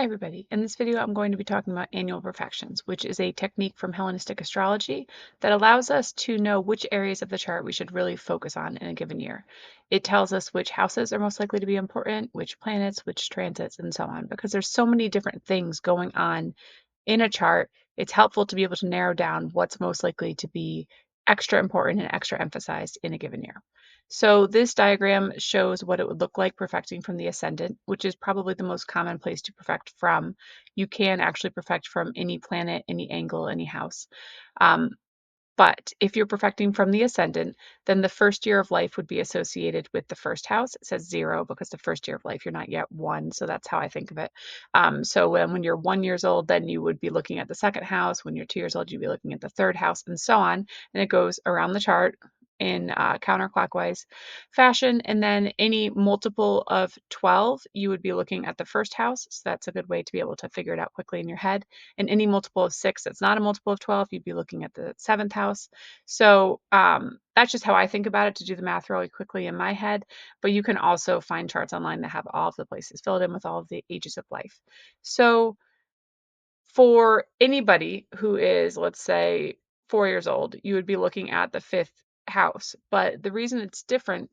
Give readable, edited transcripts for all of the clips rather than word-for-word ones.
everybody. In this video, I'm going to be talking about annual profections, which is a technique from Hellenistic astrology that allows us to know which areas of the chart we should really focus on in a given year. It tells us which houses are most likely to be important, which planets, which transits, and so on. Because there's so many different things going on in a chart, it's helpful to be able to narrow down what's most likely to be extra important and extra emphasized in a given year. So this diagram shows what it would look like perfecting from the ascendant, which is probably the most common place to perfect from. You can actually perfect from any planet, any angle, any house. Um, but if you're perfecting from the ascendant, then the first year of life would be associated with the first house. It says 0 because the first year of life, you're not yet 1. So that's how I think of it. So when you're 1 years old, then you would be looking at the second house. When you're 2 years old, you'd be looking at the third house, and so on. And it goes around the chart in counterclockwise fashion. And then any multiple of 12, you would be looking at the first house. So that's a good way to be able to figure it out quickly in your head. And any multiple of 6 that's not a multiple of 12, you'd be looking at the seventh house. So that's just how I think about it, to do the math really quickly in my head. But you can also find charts online that have all of the places filled in with all of the ages of life. So for anybody who is, let's say, 4 years old, you would be looking at the fifth house. But the reason it's different,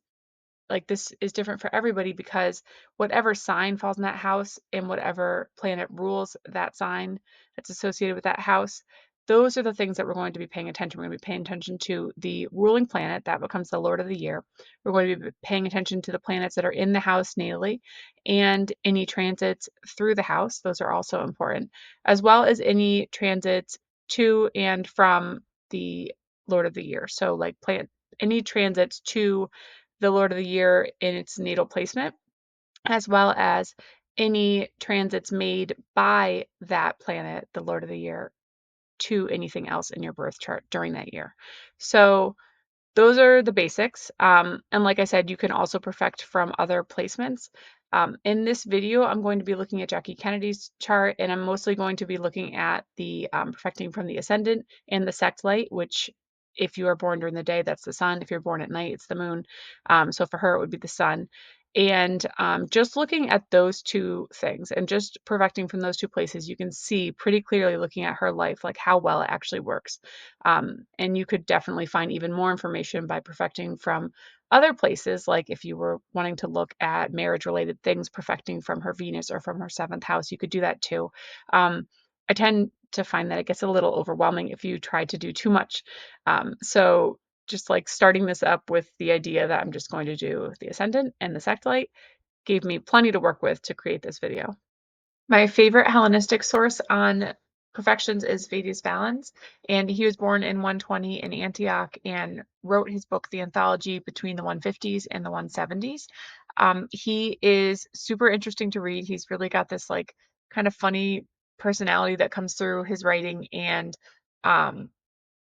like this is different for everybody, because whatever sign falls in that house and whatever planet rules that sign that's associated with that house, those are the things that we're going to be paying attention. We're going to be paying attention to the ruling planet that becomes the Lord of the year. We're going to be paying attention to the planets that are in the house natally and any transits through the house. Those are also important, as well as any transits to and from the Lord of the year. So like any transits to the Lord of the Year in its natal placement, as well as any transits made by that planet, the Lord of the Year, to anything else in your birth chart during that year. So those are the basics. And like I said, you can also perfect from other placements. In this video, I'm going to be looking at Jackie Kennedy's chart, and I'm mostly going to be looking at the perfecting from the ascendant and the sect light, which if you are born during the day, that's the sun. If you're born at night, it's the moon. So for her, it would be the sun. And just looking at those two things and just perfecting from those two places, you can see pretty clearly, looking at her life, like how well it actually works. And you could definitely find even more information by perfecting from other places, like if you were wanting to look at marriage related things, perfecting from her Venus or from her seventh house, you could do that too. I tend to find that it gets a little overwhelming if you try to do too much. So just like starting this up with the idea that I'm just going to do the ascendant and the sect-light gave me plenty to work with to create this video. My favorite Hellenistic source on perfections is Valens, and he was born in 120 in Antioch and wrote his book, The Anthology, between the 150s and the 170s. He is super interesting to read. He's really got this like kind of funny personality that comes through his writing, and um,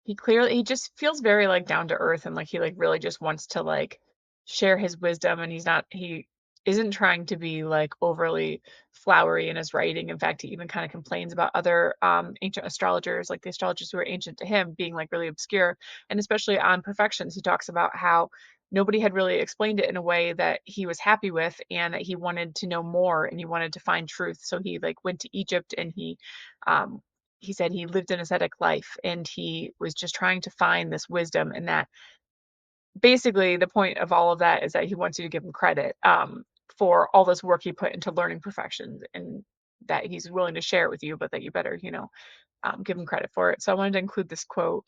he just feels very like down to earth, and like he like really just wants to like share his wisdom, and he isn't trying to be like overly flowery in his writing. In fact, he even kind of complains about other ancient astrologers, like the astrologers who are ancient to him, being like really obscure. And especially on Perfections, he talks about how nobody had really explained it in a way that he was happy with, and that he wanted to know more and he wanted to find truth. So he like went to Egypt, and um he said he lived an ascetic life, and he was just trying to find this wisdom. And that basically the point of all of that is that he wants you to give him credit for all this work he put into learning perfections, and that he's willing to share it with you, but that you better, give him credit for it. So I wanted to include this quote.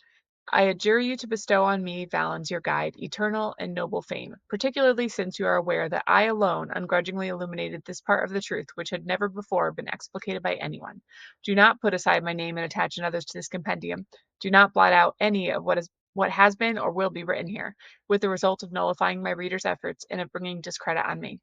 I adjure you to bestow on me, Valens, your guide, eternal and noble fame, particularly since you are aware that I alone ungrudgingly illuminated this part of the truth which had never before been explicated by anyone. Do not put aside my name and attach others to this compendium. Do not blot out any of what has been or will be written here, with the result of nullifying my readers' efforts and of bringing discredit on me.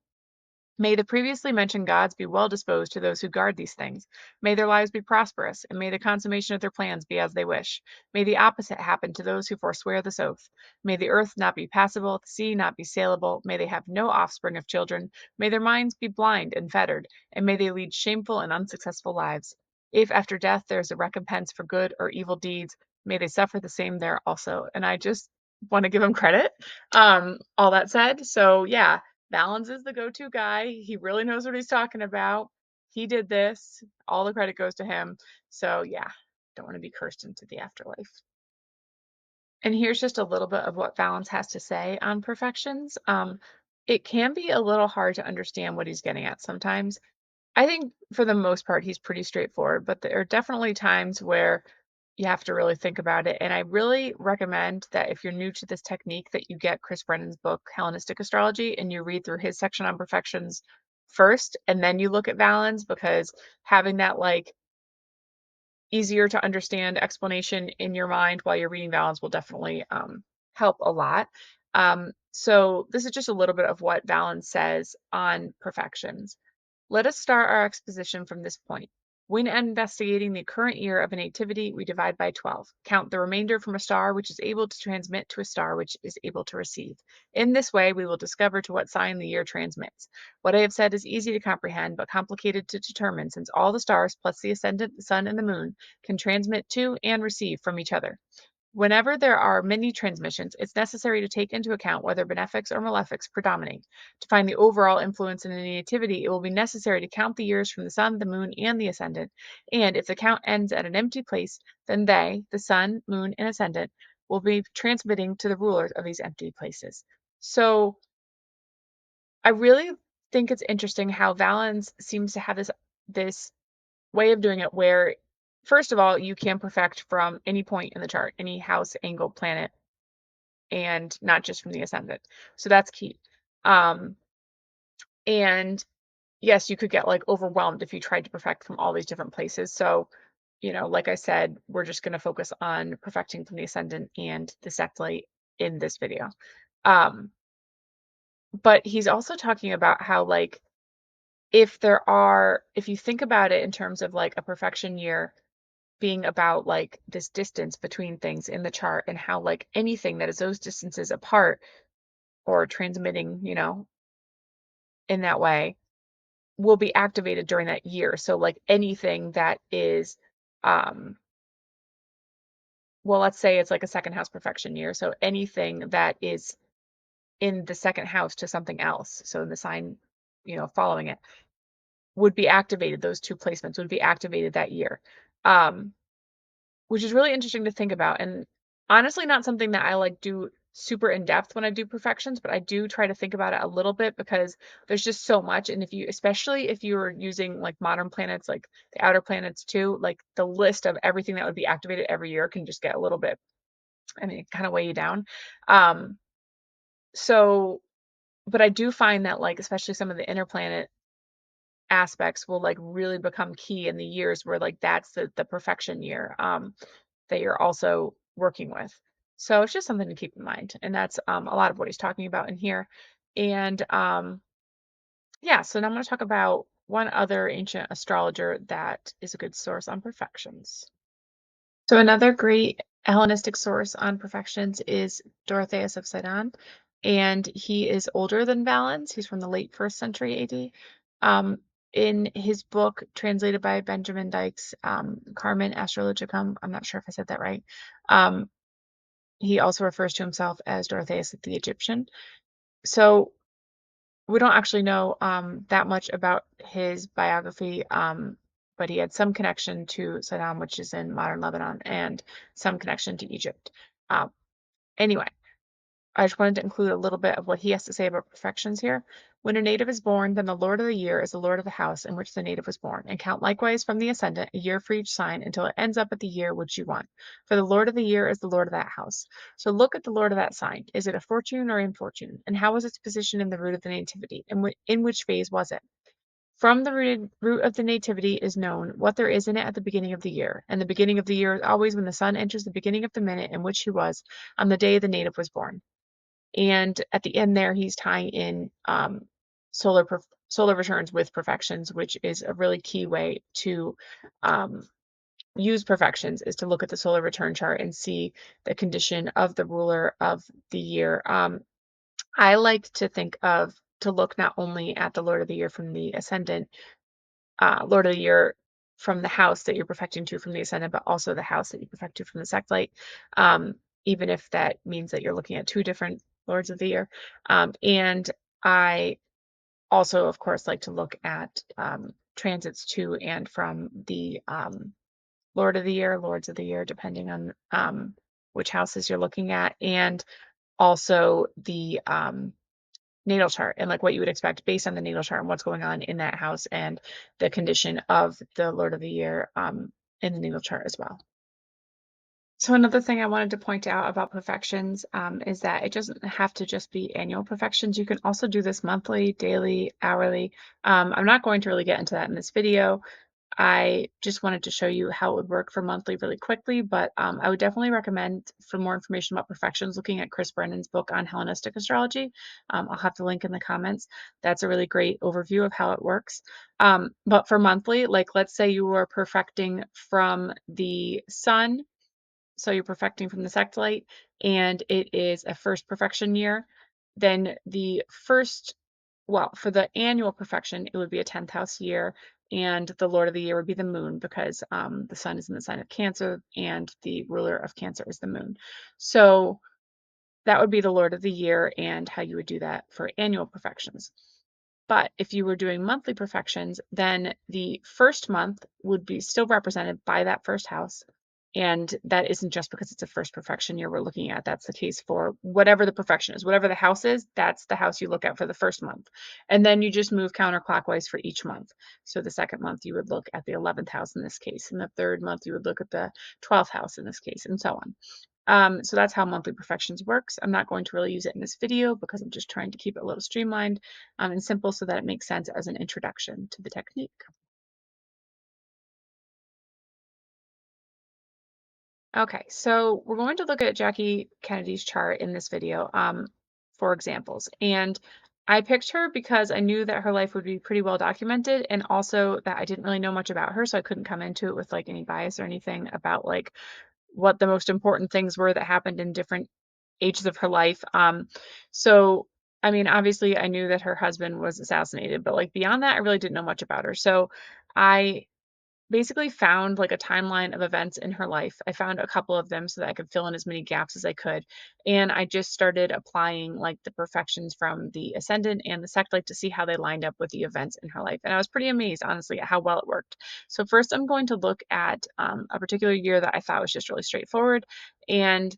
May the previously mentioned gods be well disposed to those who guard these things. May their lives be prosperous, and may the consummation of their plans be as they wish. May the opposite happen to those who forswear this oath. May the earth not be passable, the sea not be saleable. May they have no offspring of children. May their minds be blind and fettered, and may they lead shameful and unsuccessful lives. If after death there is a recompense for good or evil deeds, may they suffer the same there also. And I just want to give him credit. All that said, so yeah. Valens is the go-to guy. He really knows what he's talking about. he did this, all the credit goes to him. So yeah, don't want to be cursed into the afterlife. And here's just a little bit of what Valens has to say on perfections. It can be a little hard to understand what he's getting at sometimes. I think for the most part, he's pretty straightforward, but there are definitely times where you have to really think about it. And I really recommend that if you're new to this technique, that you get Chris Brennan's book, Hellenistic Astrology, and you read through his section on perfections first, and then you look at Valens, because having that like easier to understand explanation in your mind while you're reading Valens will definitely help a lot. So this is just a little bit of what Valens says on perfections. Let us start our exposition from this point. When investigating the current year of a nativity, we divide by 12. Count the remainder from a star which is able to transmit to a star which is able to receive. In this way, we will discover to what sign the year transmits. What I have said is easy to comprehend, but complicated to determine, since all the stars, plus the ascendant, the sun, and the moon, can transmit to and receive from each other. Whenever there are many transmissions, it's necessary to take into account whether benefics or malefics predominate. To find the overall influence in a nativity, it will be necessary to count the years from the sun, the moon, and the ascendant, and if the count ends at an empty place, then they, the sun, moon, and ascendant, will be transmitting to the rulers of these empty places. So I really think it's interesting how Valens seems to have this way of doing it where, first of all, you can perfect from any point in the chart, any house, angle, planet, and not just from the ascendant. So that's key. And yes, you could get like overwhelmed if you tried to perfect from all these different places. So, like I said, we're just going to focus on perfecting from the ascendant and the sextile in this video. But he's also talking about how, like, if you think about it in terms of like a perfection year being about like this distance between things in the chart, and how like anything that is those distances apart or transmitting, in that way will be activated during that year. So like anything that is, um, well, let's say it's like a second house perfection year. So anything that is in the second house to something else, so in the sign, following it, would be activated. Those two placements would be activated that year. Um, which is really interesting to think about. And honestly, not something that I like do super in depth when I do perfections, but I do try to think about it a little bit, because there's just so much. And especially if you're using like modern planets, like the outer planets too, like the list of everything that would be activated every year can just get a little bit, kind of weigh you down. Um, so, but I do find that like, especially some of the inner planet aspects will like really become key in the years where like that's the perfection year. That you're also working with. So it's just something to keep in mind. And that's a lot of what he's talking about in here. And yeah, so now I'm going to talk about one other ancient astrologer that is a good source on perfections. So another great Hellenistic source on perfections is Dorotheus of Sidon, and he is older than Valens. He's from the late 1st century AD. In his book, translated by Benjamin Dykes, Carmen Astrologicum, I'm not sure if I said that right, um, he also refers to himself as Dorotheus the Egyptian. So we don't actually know that much about his biography, but he had some connection to Sidon, which is in modern Lebanon, and some connection to Egypt. Um, anyway, I just wanted to include a little bit of what he has to say about perfections here. When a native is born, then the lord of the year is the lord of the house in which the native was born, and count likewise from the ascendant a year for each sign until it ends up at the year which you want. For the lord of the year is the lord of that house. So look at the lord of that sign. Is it a fortune or infortune? And how was its position in the root of the nativity? In which phase was it? From the root of the nativity is known what there is in it at the beginning of the year. And the beginning of the year is always when the sun enters the beginning of the minute in which he was on the day the native was born. And at the end there, he's tying in solar solar returns with perfections, which is a really key way to use perfections, is to look at the solar return chart and see the condition of the ruler of the year. I like to look not only at the Lord of the Year from the ascendant, Lord of the Year from the house that you're perfecting to from the ascendant, but also the house that you perfect to from the sextile, even if that means that you're looking at two different Lords of the Year. And I also, of course, like to look at transits to and from the Lords of the Year, depending on which houses you're looking at, and also the natal chart and like what you would expect based on the natal chart and what's going on in that house and the condition of the Lord of the Year in the natal chart as well. So another thing I wanted to point out about perfections is that it doesn't have to just be annual perfections. You can also do this monthly, daily, hourly. I'm not going to really get into that in this video. I just wanted to show you how it would work for monthly really quickly, but I would definitely recommend for more information about perfections, looking at Chris Brennan's book on Hellenistic astrology. I'll have the link in the comments. That's a really great overview of how it works. But for monthly, like let's say you were perfecting from the sun, so you're perfecting from the sextile, and it is a first perfection year, then the first, well, for the annual perfection, it would be a 10th house year, and the Lord of the Year would be the moon because the sun is in the sign of Cancer, and the ruler of Cancer is the moon. So that would be the Lord of the Year and how you would do that for annual perfections. But if you were doing monthly perfections, then the first month would be still represented by that first house. And that isn't just because it's a first perfection year we're looking at. That's the case for whatever the perfection is. Whatever the house is, that's the house you look at for the first month. And then you just move counterclockwise for each month. So the second month, you would look at the 11th house in this case. And the third month, you would look at the 12th house in this case, and so on. So that's how monthly perfections works. I'm not going to really use it in this video because I'm just trying to keep it a little streamlined and simple so that it makes sense as an introduction to the technique. Okay, so we're going to look at Jackie Kennedy's chart in this video for examples. And I picked her because I knew that her life would be pretty well documented, and also that I didn't really know much about her, so I couldn't come into it with like any bias or anything about like what the most important things were that happened in different ages of her life. So I mean, obviously I knew that her husband was assassinated, but like beyond that, I really didn't know much about her. So I basically found like a timeline of events in her life. I found a couple of them so that I could fill in as many gaps as I could. And I just started applying like the perfections from the ascendant and the sextile to see how they lined up with the events in her life. And I was pretty amazed, honestly, at how well it worked. So first, I'm going to look at a particular year that I thought was just really straightforward. And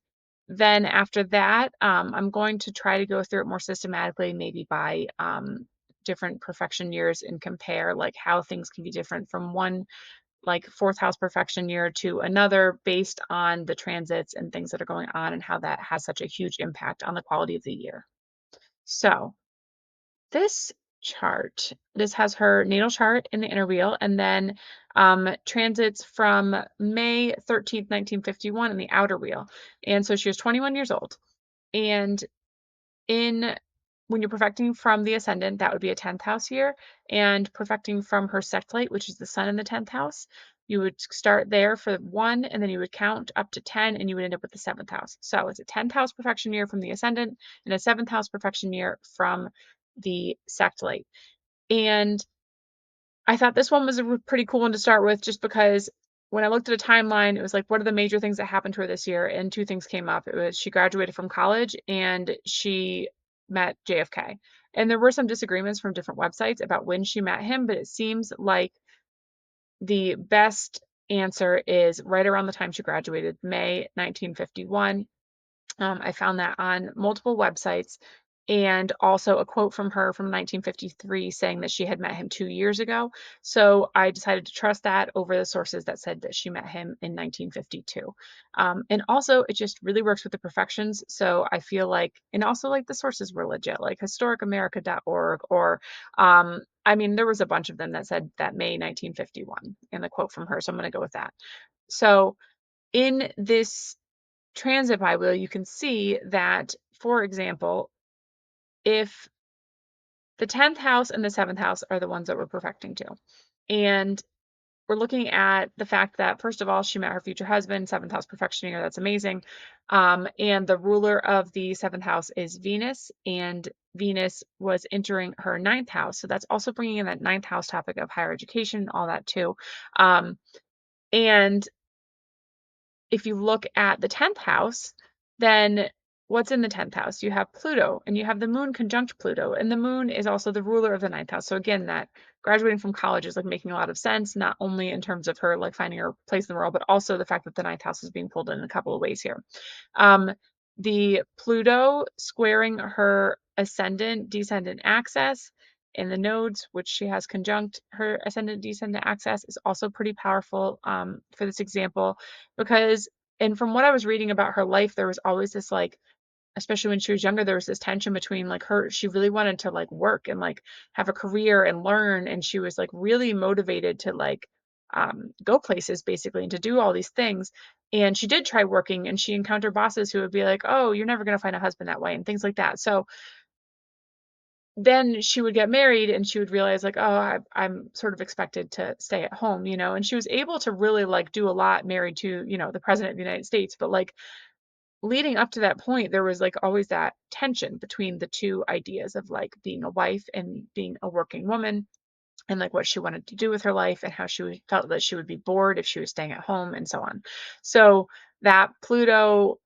then after that, I'm going to try to go through it more systematically, maybe by different perfection years and compare like how things can be different from one like fourth house perfection year to another based on the transits and things that are going on and how that has such a huge impact on the quality of the year. So this chart, this has her natal chart in the inner wheel, and then transits from May 13th, 1951 in the outer wheel. And so she was 21 years old. And in when you're perfecting from the ascendant, that would be a 10th house year, and perfecting from her sextile, which is the sun in the 10th house, you would start there for 1, and then you would count up to 10, and you would end up with the 7th house. So it's a 10th house perfection year from the ascendant and a 7th house perfection year from the sextile. And I thought this one was a pretty cool one to start with just because when I looked at a timeline, it was like, what are the major things that happened to her this year? And two things came up. It was she graduated from college and she met JFK. And there were some disagreements from different websites about when she met him, but it seems like the best answer is right around the time she graduated, May 1951. I found that on multiple websites, and also a quote from her from 1953 saying that she had met him 2 years ago. So I decided to trust that over the sources that said that she met him in 1952. And also, it just really works with the perfections. So I feel like, and also like the sources were legit, like historicamerica.org, or I mean, there was a bunch of them that said that May 1951 and the quote from her. So I'm going to go with that. So in this transit Bible, you can see that, for example, if the 10th house and the 7th house are the ones that we're perfecting to, and we're looking at the fact that, first of all, she met her future husband, 7th house perfection year, that's amazing. And the ruler of the 7th house is Venus, and Venus was entering her 9th house. So that's also bringing in that 9th house topic of higher education, all that too. And if you look at the 10th house, then what's in the 10th house? You have Pluto, and you have the moon conjunct Pluto, and the moon is also the ruler of the ninth house. So again, that graduating from college is like making a lot of sense, not only in terms of her like finding her place in the world, but also the fact that the ninth house is being pulled in a couple of ways here. Um, the Pluto squaring her ascendant descendant axis in the nodes, which she has conjunct her ascendant descendant axis, is also pretty powerful for this example because, and from what I was reading about her life, there was always this like, especially when she was younger, there was this tension between like her, she really wanted to like work and like have a career and learn. And she was like really motivated to like go places basically and to do all these things. And she did try working and she encountered bosses who would be like, oh, you're never going to find a husband that way and things like that. So then she would get married and she would realize like, oh, I'm sort of expected to stay at home, you know, and she was able to really like do a lot married to, you know, the president of the United States. But like, leading up to that point, there was like always that tension between the two ideas of like being a wife and being a working woman and like what she wanted to do with her life and how felt that she would be bored if she was staying at home and so on. So that Pluto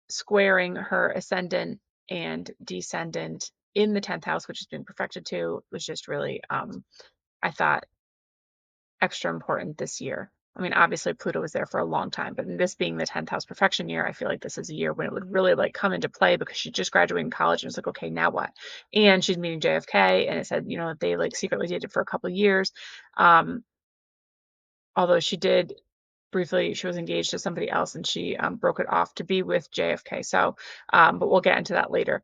squaring her ascendant and descendant in the 10th house, which has been perfected to, was just really, I thought, extra important this year. I mean, obviously Pluto was there for a long time, but in this being the 10th house perfection year, I feel like this is a year when it would really like come into play because she just graduated college and was like, okay, now what? And she's meeting JFK, and it said, you know, that they like secretly dated for a couple of years. Um, Although she did briefly, she was engaged to somebody else and she broke it off to be with JFK. So, but we'll get into that later.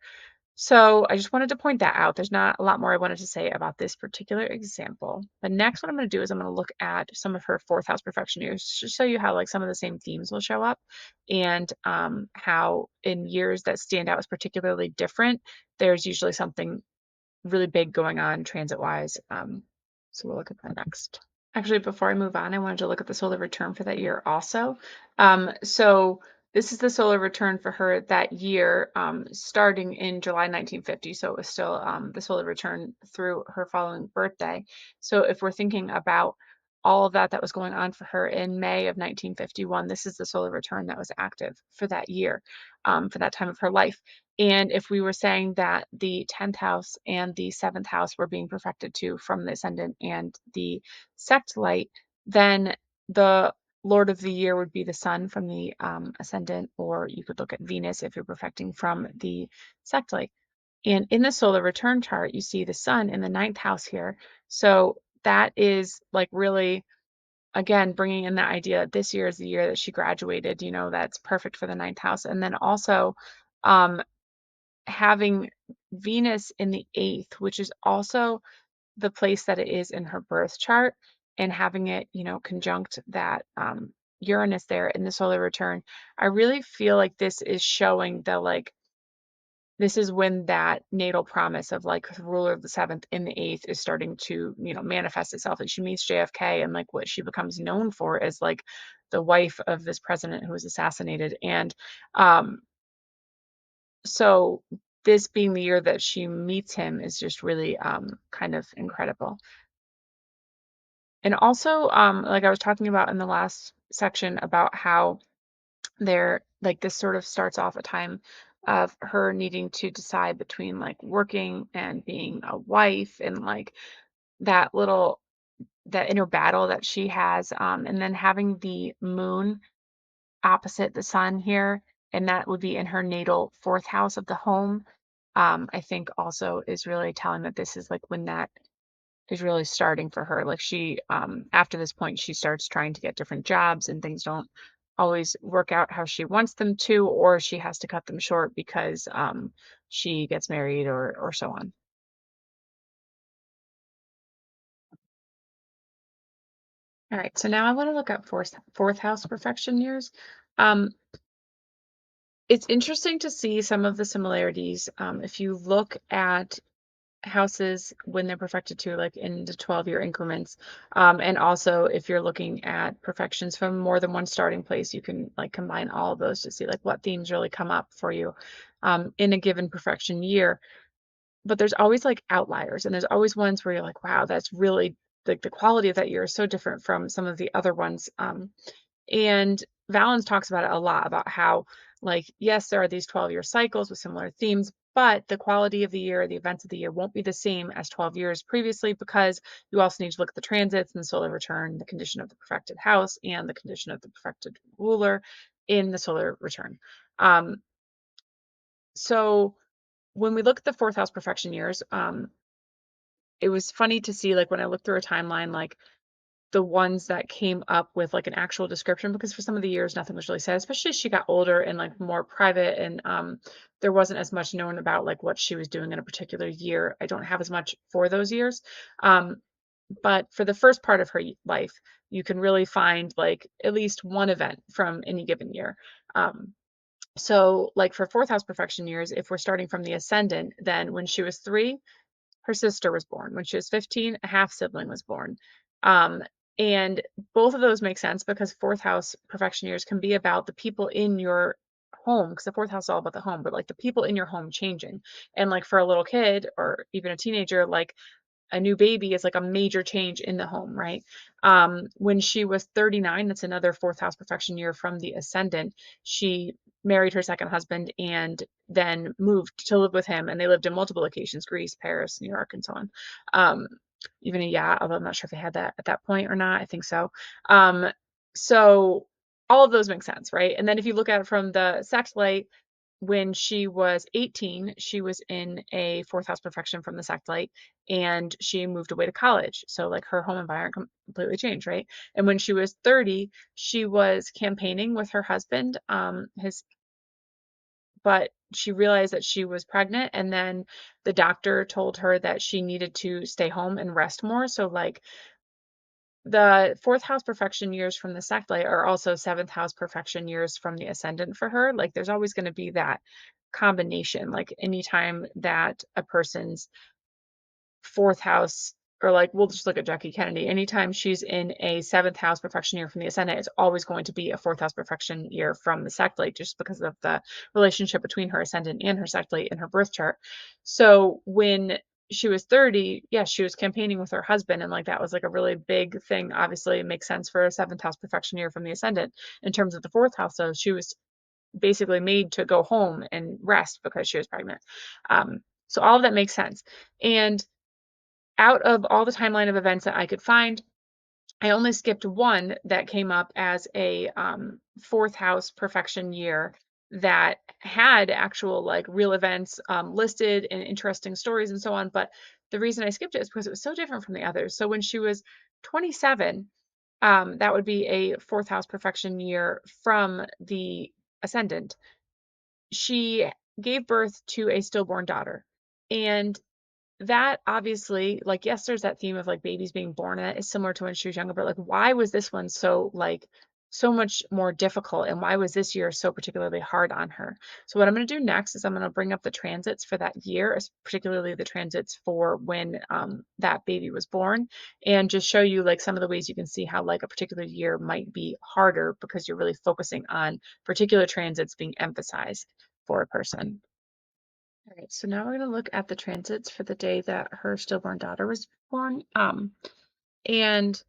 So I just wanted to point that out. There's not a lot more I wanted to say about this particular example. The next one I'm going to do is I'm going to look at some of her fourth house perfection years to show you how like some of the same themes will show up and how in years that stand out as particularly different, there's usually something really big going on transit wise. So we'll look at that next. Actually, before I move on, I wanted to look at the solar return for that year also. So this is the solar return for her that year, starting in July 1950. So it was still the solar return through her following birthday. So if we're thinking about all of that that was going on for her in May of 1951, this is the solar return that was active for that year, for that time of her life. And if we were saying that the 10th house and the 7th house were being perfected to from the ascendant and the sect light, then the Lord of the year would be the sun from the ascendant, or you could look at Venus if you're perfecting from the sect light. And in the solar return chart, you see the sun in the ninth house here. So that is like really, again, bringing in the idea that this year is the year that she graduated, you know, that's perfect for the ninth house. And then also um, having Venus in the eighth, which is also the place that it is in her birth chart, and having it, you know, conjunct that Uranus there in the solar return, I really feel like this is showing that like this is when that natal promise of like the ruler of the seventh in the eighth is starting to, you know, manifest itself. And she meets JFK and like what she becomes known for is like the wife of this president who was assassinated. And um, so this being the year that she meets him is just really kind of incredible. And also, like I was talking about in the last section about how there, like this sort of starts off a time of her needing to decide between like working and being a wife and like that little, that inner battle that she has. And then having the moon opposite the sun here, and that would be in her natal fourth house of the home. I think also is really telling that this is like when that is really starting for her. Like she, after this point, she starts trying to get different jobs and things don't always work out how she wants them to, or she has to cut them short because she gets married or so on. All right, so now I want to look at fourth house perfection years. Um, it's interesting to see some of the similarities. If you look at houses when they're perfected to like in the 12-year increments, and also if you're looking at perfections from more than one starting place, you can like combine all of those to see like what themes really come up for you in a given perfection year. But there's always like outliers, and there's always ones where you're like, wow, that's really like the quality of that year is so different from some of the other ones. And Valens talks about it a lot about how Like, yes, there are these 12-year cycles with similar themes, but the quality of the year, the events of the year won't be the same as 12 years previously because you also need to look at the transits and the solar return, the condition of the perfected house, and the condition of the perfected ruler in the solar return. Um, so when we look at the fourth house perfection years, it was funny to see, like, when I looked through a timeline, like, the ones that came up with like an actual description, because for some of the years nothing was really said, especially as she got older and like more private, and there wasn't as much known about like what she was doing in a particular year. I don't have as much for those years. um, but for the first part of her life, you can really find like at least one event from any given year. So like for fourth house perfection years, if we're starting from the ascendant, then when she was 3, her sister was born. When she was 15, a half sibling was born. Um, and both of those make sense because fourth house perfection years can be about the people in your home, because the fourth house is all about the home, but like the people in your home changing. And like for a little kid or even a teenager, like a new baby is like a major change in the home, right? When she was 39, that's another fourth house perfection year from the ascendant. She married her second husband and then moved to live with him. And they lived in multiple locations: Greece, Paris, New York, and so on. Um, Even a yacht, although I'm not sure if they had that at that point or not. I think so. Um, so all of those make sense, right? And then if you look at it from the sect light, when she was 18, she was in a fourth house perfection from the sect light, and she moved away to college. So like her home environment completely changed, right? And when she was 30, she was campaigning with her husband, but she realized that she was pregnant, and then the doctor told her that she needed to stay home and rest more. So like the fourth house perfection years from the sect light are also seventh house perfection years from the ascendant for her. Like there's always going to be that combination. Like anytime that a person's fourth house, or like we'll just look at Jackie Kennedy, anytime she's in a seventh house perfection year from the ascendant, it's always going to be a fourth house perfection year from the sect just because of the relationship between her ascendant and her sect in her birth chart. So when she was 30, yes, she was campaigning with her husband, and like that was like a really big thing. Obviously, it makes sense for a seventh house perfection year from the ascendant. In terms of the fourth house, though, she was basically made to go home and rest because she was pregnant. So all of that makes sense. And out of all the timeline of events that I could find, I only skipped one that came up as a fourth house perfection year that had actual like real events listed and interesting stories and so on. But the reason I skipped it is because it was so different from the others. So when she was 27, that would be a fourth house perfection year from the ascendant. She gave birth to a stillborn daughter. And that obviously, like, yes, there's that theme of like babies being born, and that is similar to when she was younger, but like, why was this one so like so much more difficult? And why was this year so particularly hard on her? So what I'm going to do next is I'm going to bring up the transits for that year, particularly the transits for when that baby was born, and just show you like some of the ways you can see how like a particular year might be harder because you're really focusing on particular transits being emphasized for a person. All right, so now we're going to look at the transits for the day that her stillborn daughter was born. And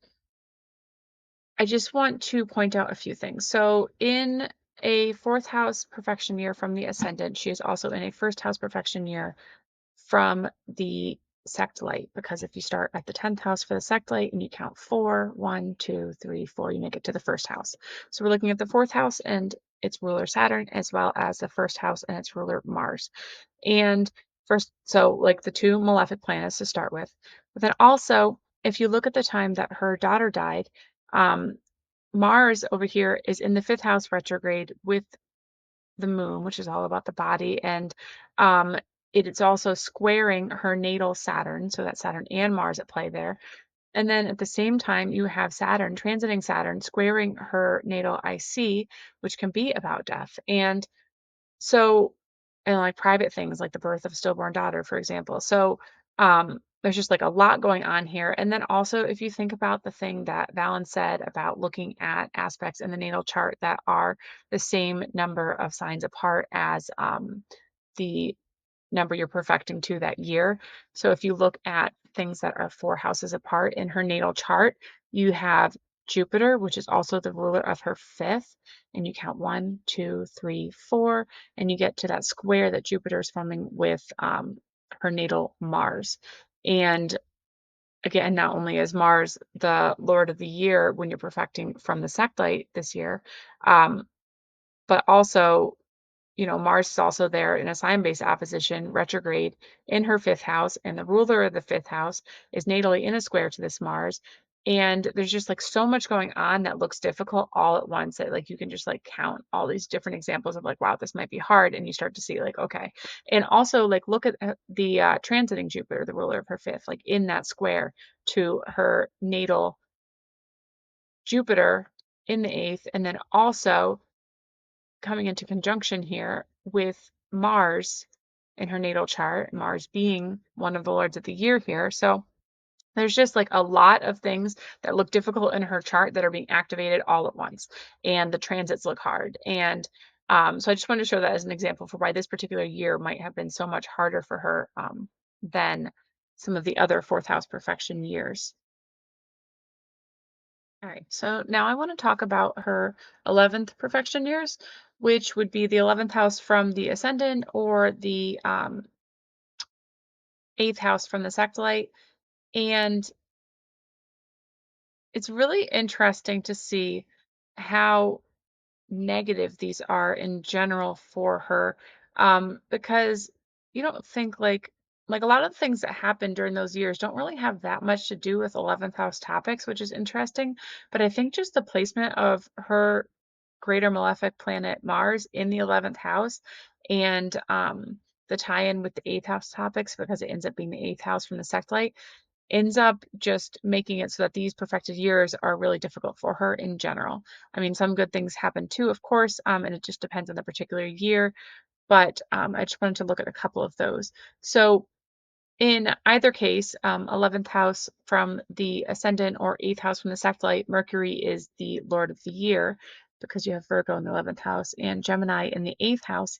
I just want to point out a few things. So in a fourth house perfection year from the ascendant, she is also in a first house perfection year from the sect light, because if you start at the 10th house for the sect light and you count 4, 1, 2, 3, 4, you make it to the first house. So we're looking at the fourth house and its ruler Saturn, as well as the first house and its ruler Mars. And first, so like the two malefic planets to start with. But then also, if you look at the time that her daughter died, um, Mars over here is in the fifth house retrograde with the moon, which is all about the body. And um, it's also squaring her natal Saturn. So that's Saturn and Mars at play there. And then at the same time, you have Saturn transiting Saturn, squaring her natal IC, which can be about death. And so, and like private things like the birth of a stillborn daughter, for example. So, there's just like a lot going on here. And then also, if you think about the thing that Valens said about looking at aspects in the natal chart that are the same number of signs apart as the number you're perfecting to that year. So if you look at things that are 4 houses apart in her natal chart, you have Jupiter, which is also the ruler of her fifth, and you count 1, 2, 3, 4, and you get to that square that Jupiter is forming with her natal Mars. And again, not only is Mars the Lord of the year when you're perfecting from the sextile this year, um, but also, Mars is also there in a sign-based opposition, retrograde in her fifth house, and the ruler of the fifth house is natally in a square to this Mars. And there's just like so much going on that looks difficult all at once that like you can just like count all these different examples of like, wow, this might be hard. And you start to see like, okay. And also like look at the transiting Jupiter, the ruler of her fifth, like in that square to her natal Jupiter in the eighth, and then also coming into conjunction here with Mars in her natal chart, Mars being one of the lords of the year here. So there's just like a lot of things that look difficult in her chart that are being activated all at once, and the transits look hard. And so I just wanted to show that as an example for why this particular year might have been so much harder for her than some of the other fourth house perfection years. All right, so now I want to talk about her 11th perfection years, which would be the 11th house from the ascendant or the 8th house from the sextile. And it's really interesting to see how negative these are in general for her, because you don't think like a lot of the things that happen during those years don't really have that much to do with 11th house topics, which is interesting. But I think just the placement of her greater malefic planet Mars in the 11th house, and the tie-in with the 8th house topics, because it ends up being the 8th house from the sextile, ends up just making it so that these perfected years are really difficult for her in general. I mean, some good things happen too, of course, and it just depends on the particular year, but I just wanted to look at a couple of those. So in either case, 11th house from the ascendant or 8th house from the sextile, Mercury is the lord of the year because you have Virgo in the 11th house and Gemini in the 8th house.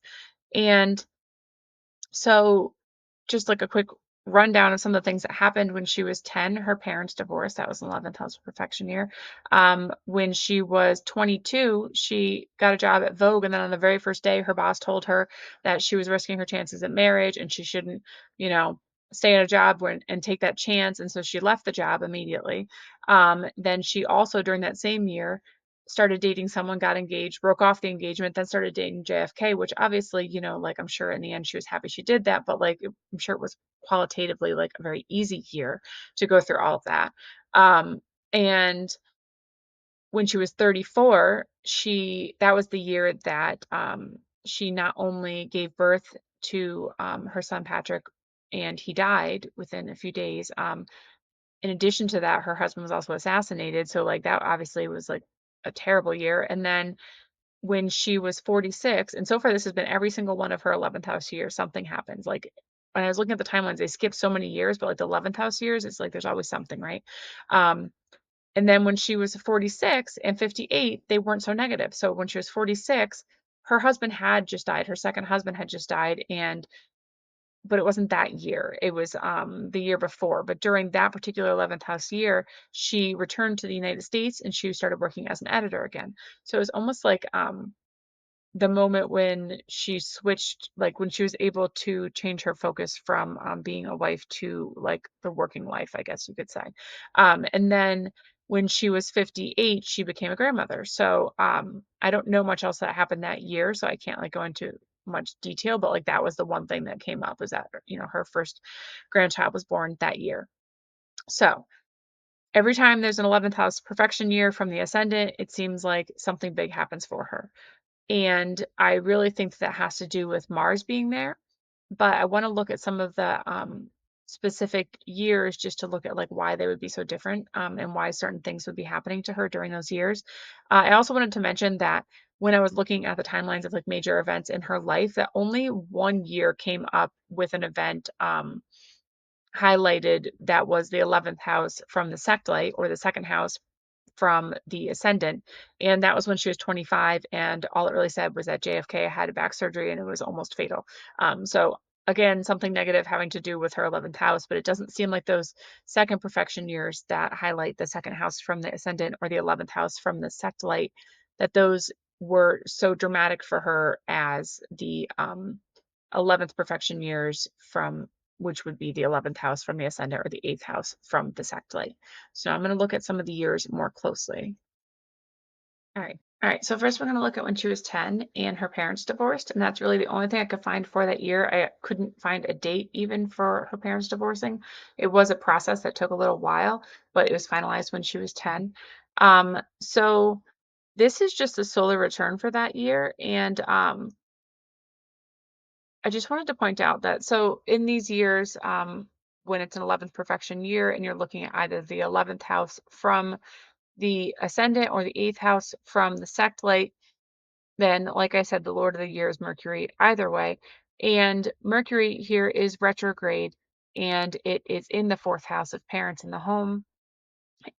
And so just like a quick rundown of some of the things that happened when she was 10. Her parents divorced. That was an 11th house perfection year. When she was 22, she got a job at Vogue. And then on the very first day, her boss told her that she was risking her chances at marriage and she shouldn't, you know, stay at a job and take that chance. And so she left the job immediately. Then she also, during that same year, started dating someone, got engaged, broke off the engagement, then started dating JFK, which obviously, like I'm sure in the end she was happy she did that, but like I'm sure it was qualitatively like a very easy year to go through all of that. And when she was 34, that was the year that she not only gave birth to her son Patrick, and he died within a few days. In addition to that, her husband was also assassinated. So like that obviously was like a terrible year. And then when she was 46, and so far this has been every single one of her 11th house years, something happens. Like when I was looking at the timelines, they skipped so many years, but like the 11th house years, it's like there's always something, right? Um, and then when she was 46 and 58, they weren't so negative. So when she was 46, her husband had just died. Her second husband had just died, and but it wasn't that year. It was the year before. But during that particular 11th house year, she returned to the United States and she started working as an editor again. So it was almost like the moment when she switched, like when she was able to change her focus from being a wife to like the working life, I guess you could say. And then when she was 58, she became a grandmother. So I don't know much else that happened that year, so I can't like go into much detail, but like that was the one thing that came up, was that her first grandchild was born that year. So every time there's an 11th house perfection year from the ascendant, it seems like something big happens for her. And I really think that has to do with Mars being there. But I want to look at some of the specific years just to look at like why they would be so different, and why certain things would be happening to her during those years. I also wanted to mention that when I was looking at the timelines of like major events in her life, that only one year came up with an event highlighted that was the 11th house from the sextile, or the second house from the ascendant, and that was when she was 25, and all it really said was that JFK had a back surgery and it was almost fatal. So again, something negative having to do with her 11th house, but it doesn't seem like those second perfection years that highlight the second house from the ascendant or the 11th house from the sextile, that those were so dramatic for her as the 11th perfection years from which would be the 11th house from the ascendant or the 8th house from the sextile. So now I'm going to look at some of the years more closely. All right. All right. So first we're going to look at when she was 10 and her parents divorced. And that's really the only thing I could find for that year. I couldn't find a date even for her parents divorcing. It was a process that took a little while, but it was finalized when she was 10. So this is just a solar return for that year. And I just wanted to point out that so in these years, when it's an 11th perfection year and you're looking at either the 11th house from the ascendant or the 8th house from the sextile, then, like I said, the Lord of the Year is Mercury either way. And Mercury here is retrograde and it is in the 4th house of parents in the home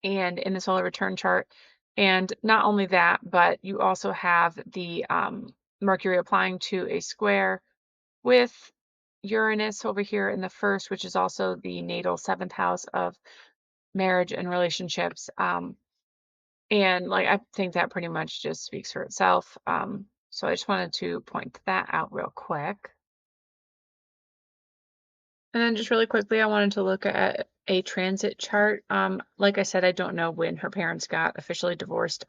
and in the solar return chart. And not only that, but you also have the Mercury applying to a square with Uranus over here in the first, which is also the natal 7th house of marriage and relationships. And like I think that pretty much just speaks for itself. So I just wanted to point that out real quick. And then just really quickly, I wanted to look at a transit chart. Like I said, I don't know when her parents got officially divorced.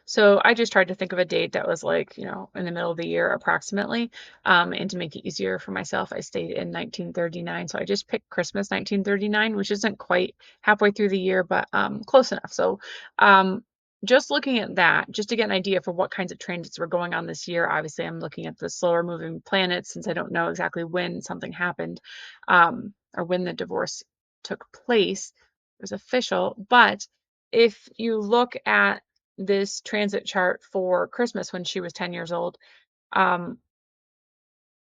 So I just tried to think of a date that was like, you know, in the middle of the year approximately. And to make it easier for myself, I stayed in 1939. So I just picked Christmas 1939, which isn't quite halfway through the year, but close enough. So just looking at that, just to get an idea for what kinds of transits were going on this year. Obviously, I'm looking at the slower moving planets since I don't know exactly when something happened or when the divorce took place. It was official. But if you look at this transit chart for Christmas when she was 10 years old, um,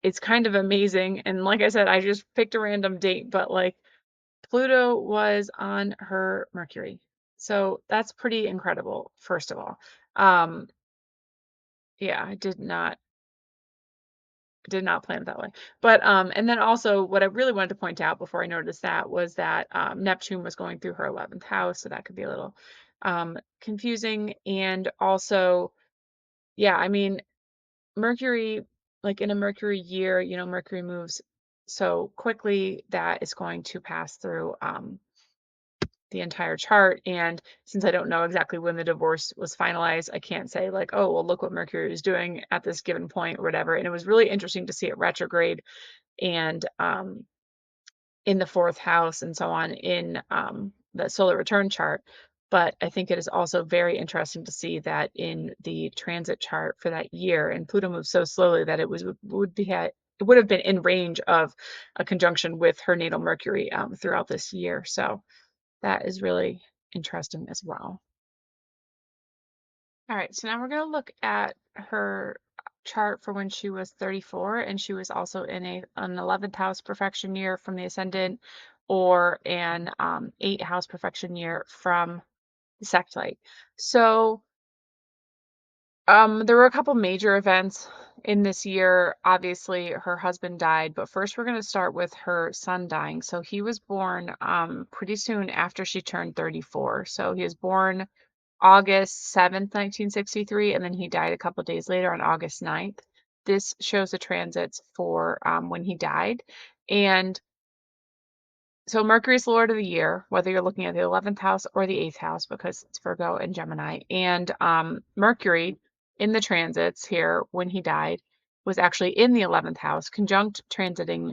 it's kind of amazing. And like I said, I just picked a random date, but like Pluto was on her Mercury. So that's pretty incredible, first of all. Um, yeah, I did not plan it that way. But and then also what I really wanted to point out before I noticed that was that Neptune was going through her 11th house, so that could be a little confusing. And also, yeah, I mean, Mercury, like in a Mercury year, you know, Mercury moves so quickly that it's going to pass through the entire chart. And since I don't know exactly when the divorce was finalized, I can't say like, oh, well, look what Mercury is doing at this given point or whatever. And it was really interesting to see it retrograde and in the 4th house and so on in the solar return chart. But I think it is also very interesting to see that in the transit chart for that year, and Pluto moves so slowly that it would have been in range of a conjunction with her natal Mercury throughout this year. So that is really interesting as well. All right, so now we're going to look at her chart for when she was 34, and she was also in an 11th house perfection year from the ascendant or an 8th house perfection year from the sextile. So there were a couple major events in this year. Obviously, her husband died, but first we're going to start with her son dying. So he was born pretty soon after she turned 34. So he was born August 7th, 1963, and then he died a couple days later on August 9th. This shows the transits for when he died. And so Mercury's Lord of the Year, whether you're looking at the 11th house or the 8th house, because it's Virgo and Gemini. And Mercury in the transits here when he died was actually in the 11th house, conjunct transiting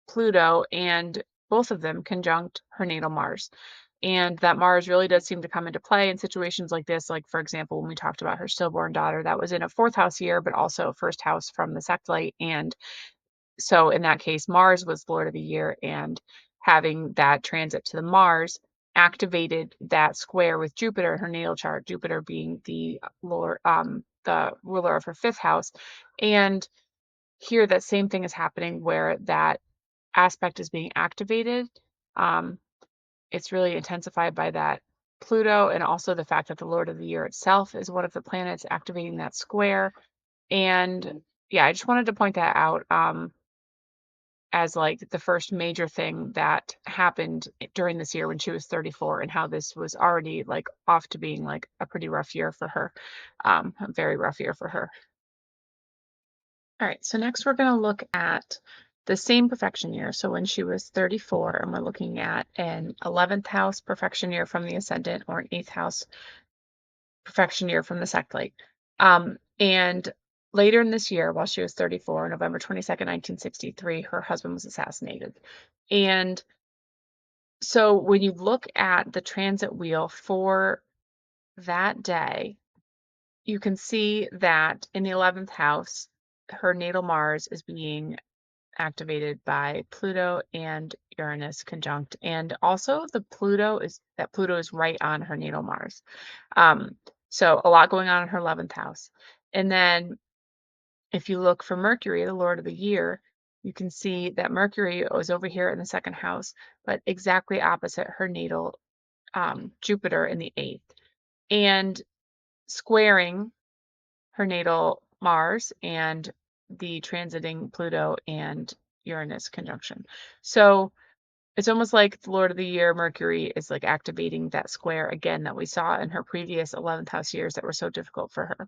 Pluto, and both of them conjunct her natal Mars. And that Mars really does seem to come into play in situations like this. Like, for example, when we talked about her stillborn daughter, that was in a 4th house year, but also 1st house from the sextile. And so in that case, Mars was Lord of the Year, and having that transit to the Mars activated that square with Jupiter in her natal chart, Jupiter being the ruler of her 5th house. And here that same thing is happening where that aspect is being activated. Um, it's really intensified by that Pluto and also the fact that the Lord of the Year itself is one of the planets activating that square. And yeah, I just wanted to point that out. as like the first major thing that happened during this year when she was 34, and how this was already like off to being like a pretty rough year for her, a very rough year for her. All right, so next we're going to look at the same perfection year. So when she was 34, and we're looking at an 11th house perfection year from the ascendant, or an 8th house perfection year from the sextile. And later in this year, while she was 34, November 22nd, 1963, her husband was assassinated. And so when you look at the transit wheel for that day, you can see that in the 11th house, her natal Mars is being activated by Pluto and Uranus conjunct. And also Pluto is right on her natal Mars. Um, so a lot going on in her 11th house. And then if you look for Mercury, the Lord of the year, you can see that Mercury was over here in the second house, but exactly opposite her natal Jupiter in the eighth, and squaring her natal Mars and the transiting Pluto and Uranus conjunction. So it's almost like the Lord of the Year, Mercury, is like activating that square again that we saw in her previous 11th house years that were so difficult for her.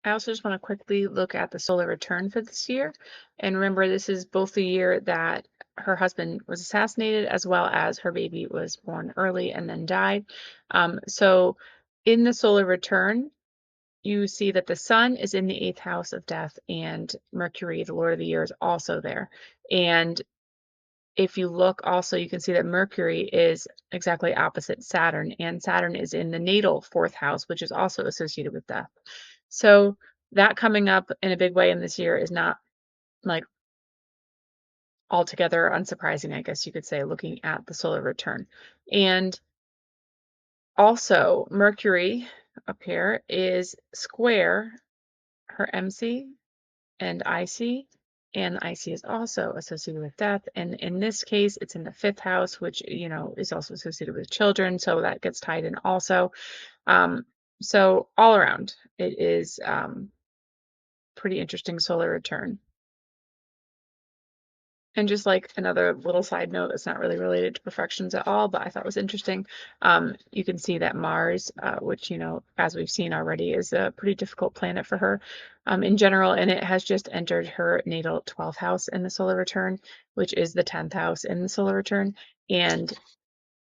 I also just want to quickly look at the solar return for this year. And remember, this is both the year that her husband was assassinated, as well as her baby was born early and then died. So in the solar return, you see that the sun is in the eighth house of death, and Mercury, the Lord of the Year, is also there. And if you look also, you can see that Mercury is exactly opposite Saturn, and Saturn is in the natal fourth house, which is also associated with death. So that coming up in a big way in this year is not like altogether unsurprising, I guess you could say, looking at the solar return. And also, Mercury up here is square her MC and IC, and IC is also associated with death. And in this case, it's in the fifth house, which, is also associated with children. So that gets tied in also. So all around, it is pretty interesting solar return. And just like another little side note that's not really related to perfections at all, but I thought was interesting, you can see that Mars, which, as we've seen already, is a pretty difficult planet for her in general, and it has just entered her natal 12th house in the solar return, which is the 10th house in the solar return. And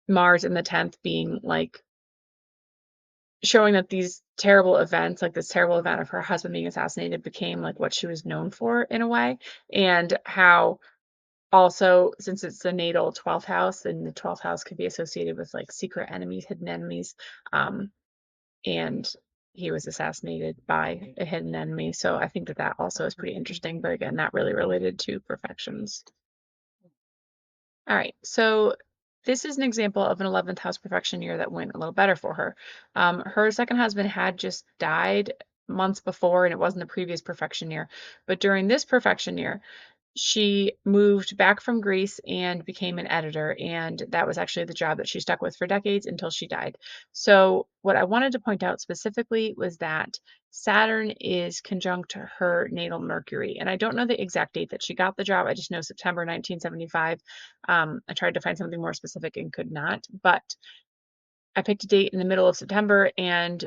Mars in the 10th being like showing that these terrible events, like this terrible event of her husband being assassinated, became like what she was known for in a way, and how also, since it's the natal 12th house, and the 12th house could be associated with like secret enemies, hidden enemies, and he was assassinated by a hidden enemy. So I think that that also is pretty interesting, but again, not really related to perfections. All right, so this is an example of an 11th house perfection year that went a little better for her. Her second husband had just died months before, and it wasn't the previous perfection year. But during this perfection year, she moved back from Greece and became an editor, and that was actually the job that she stuck with for decades until she died. So what I wanted to point out specifically was that Saturn is conjunct to her natal Mercury, and I don't know the exact date that she got the job. I just know September 1975. I tried to find something more specific and could not, but I picked a date in the middle of September, and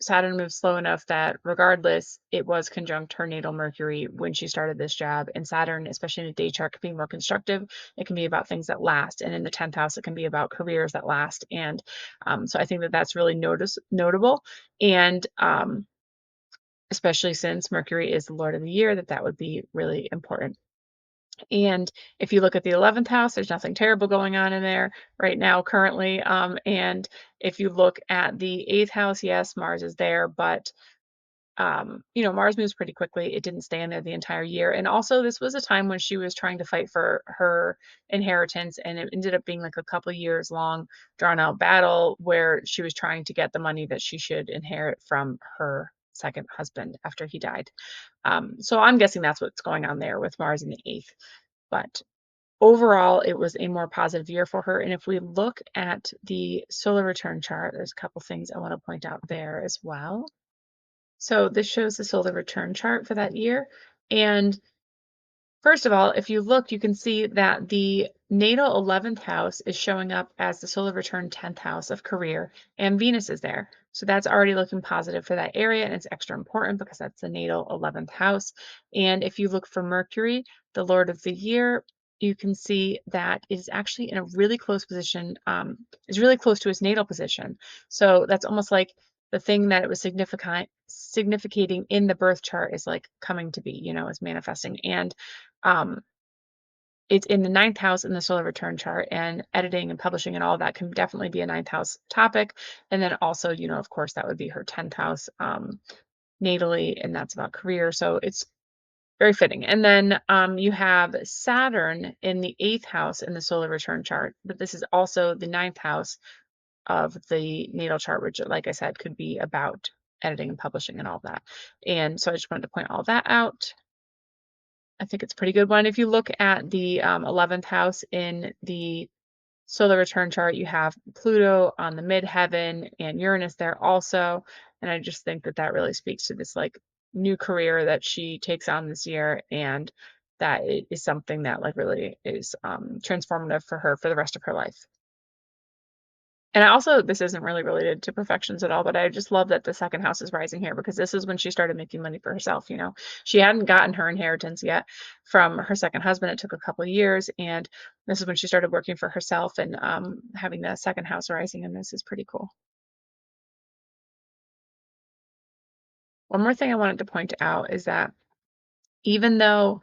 Saturn moves slow enough that regardless, it was conjunct her natal Mercury when she started this job. And Saturn, especially in a day chart, can be more constructive. It can be about things that last. And in the 10th house, it can be about careers that last. And so I think that that's really notable. And especially since Mercury is the Lord of the Year, that would be really important. And if you look at the 11th house, there's nothing terrible going on in there right now currently. And if you look at the 8th house, yes, Mars is there, but Mars moves pretty quickly. It didn't stay in there the entire year. And also, this was a time when she was trying to fight for her inheritance, and it ended up being like a couple years long, drawn out battle where she was trying to get the money that she should inherit from her second husband after he died. So I'm guessing that's what's going on there with Mars in the eighth. But overall, it was a more positive year for her. And if we look at the solar return chart, there's a couple things I want to point out there as well. So this shows the solar return chart for that year. And First of all, if you look, you can see that the natal 11th house is showing up as the solar return 10th house of career, and Venus is there. So that's already looking positive for that area, and it's extra important because that's the natal 11th house. And if you look for Mercury, the Lord of the year, you can see that it is actually in a really close position, is really close to its natal position. So that's almost like the thing that it was significating in the birth chart is like coming to be, is manifesting. And um, it's in the ninth house in the solar return chart, and editing and publishing and all of that can definitely be a ninth house topic. And then also, of course, that would be her 10th house natally, and that's about career. So it's very fitting. And then you have Saturn in the eighth house in the solar return chart, but this is also the ninth house of the natal chart, which, like I said, could be about editing and publishing and all that. And so I just wanted to point all that out. I think it's a pretty good one. If you look at the 11th house in the solar return chart, you have Pluto on the midheaven and Uranus there also. And I just think that that really speaks to this like new career that she takes on this year, and that it is something that like really is transformative for her for the rest of her life. And I also, this isn't really related to Profections at all, but I just love that the second house is rising here because this is when she started making money for herself. She hadn't gotten her inheritance yet from her second husband. It took a couple of years, and this is when she started working for herself and having the second house rising, and this is pretty cool. One more thing I wanted to point out is that even though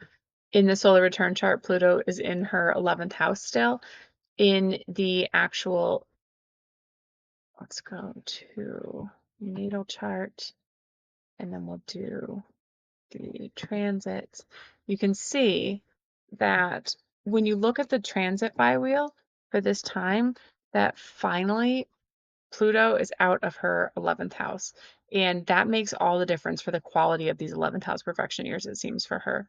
in the solar return chart, Pluto is in her 11th house still, in the actual, let's go to natal chart, and then we'll do the transits. You can see that when you look at the transit bi-wheel for this time, that finally Pluto is out of her 11th house. And that makes all the difference for the quality of these 11th house perfection years, it seems, for her.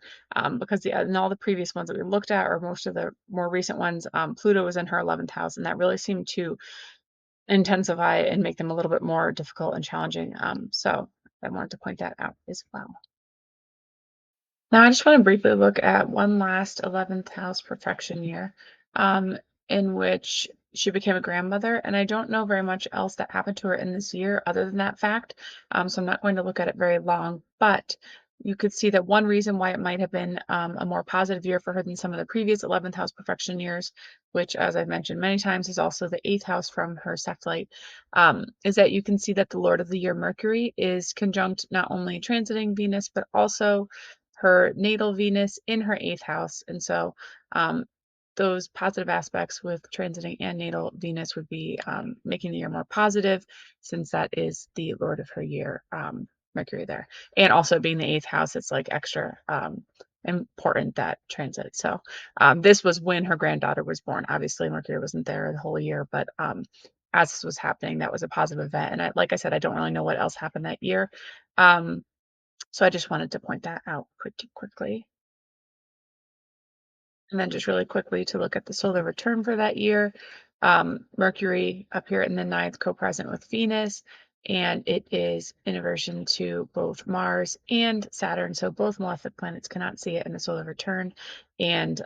Because in all the previous ones that we looked at, or most of the more recent ones, Pluto was in her 11th house, and that really seemed to intensify and make them a little bit more difficult and challenging. So I wanted to point that out as well. Now, I just want to briefly look at one last 11th house perfection year, in which she became a grandmother. And I don't know very much else that happened to her in this year other than that fact. So I'm not going to look at it very long, but you could see that one reason why it might have been a more positive year for her than some of the previous 11th house perfection years, which, as I've mentioned many times, is also the eighth house from her sextile, is that you can see that the Lord of the Year Mercury is conjunct not only transiting Venus, but also her natal Venus in her eighth house. And so those positive aspects with transiting and natal Venus would be making the year more positive, since that is the Lord of her year, Mercury there. And also being the eighth house, it's like extra important that transit. So this was when her granddaughter was born. Obviously, Mercury wasn't there the whole year, but as this was happening, that was a positive event. And like I said, I don't really know what else happened that year. So I just wanted to point that out pretty quickly. And then just really quickly to look at the solar return for that year. Mercury up here in the ninth, co-present with Venus, and it is in aversion to both Mars and Saturn. So both malefic planets cannot see it in the solar return. And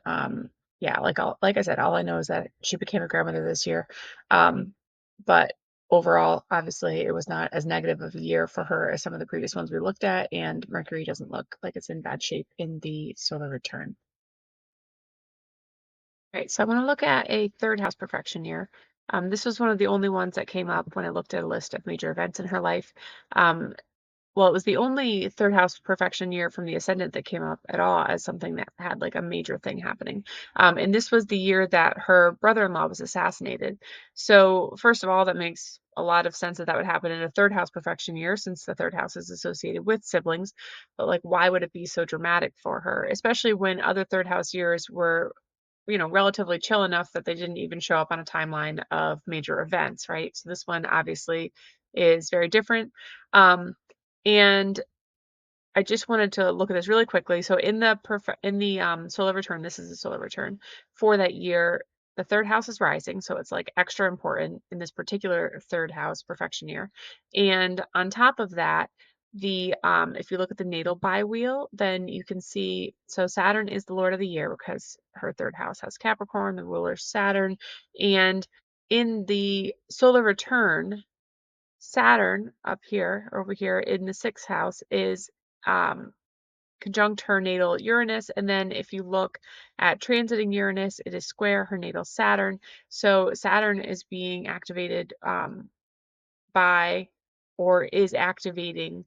yeah, like I said, all I know is that she became a grandmother this year. But overall, obviously, it was not as negative of a year for her as some of the previous ones we looked at, and Mercury doesn't look like it's in bad shape in the solar return. Right, so I want to look at a third house perfection year. This was one of the only ones that came up when I looked at a list of major events in her life. Um, well, it was the only third house perfection year from the ascendant that came up at all as something that had like a major thing happening. And this was the year that her brother-in-law was assassinated. So first of all, that makes a lot of sense that that would happen in a third house perfection year, since the third house is associated with siblings. But like, why would it be so dramatic for her, especially when other third house years were relatively chill enough that they didn't even show up on a timeline of major events, right? So this one obviously is very different. And I just wanted to look at this really quickly. So in the solar return, this is the solar return for that year. The third house is rising, so it's like extra important in this particular third house perfection year. And on top of that, if you look at the natal bi-wheel, then you can see, so Saturn is the Lord of the year because her third house has Capricorn, the ruler Saturn, and in the solar return, Saturn up here, over here in the sixth house is um, conjunct her natal Uranus. And then if you look at transiting Uranus, it is square her natal Saturn. So Saturn is being activated by or is activating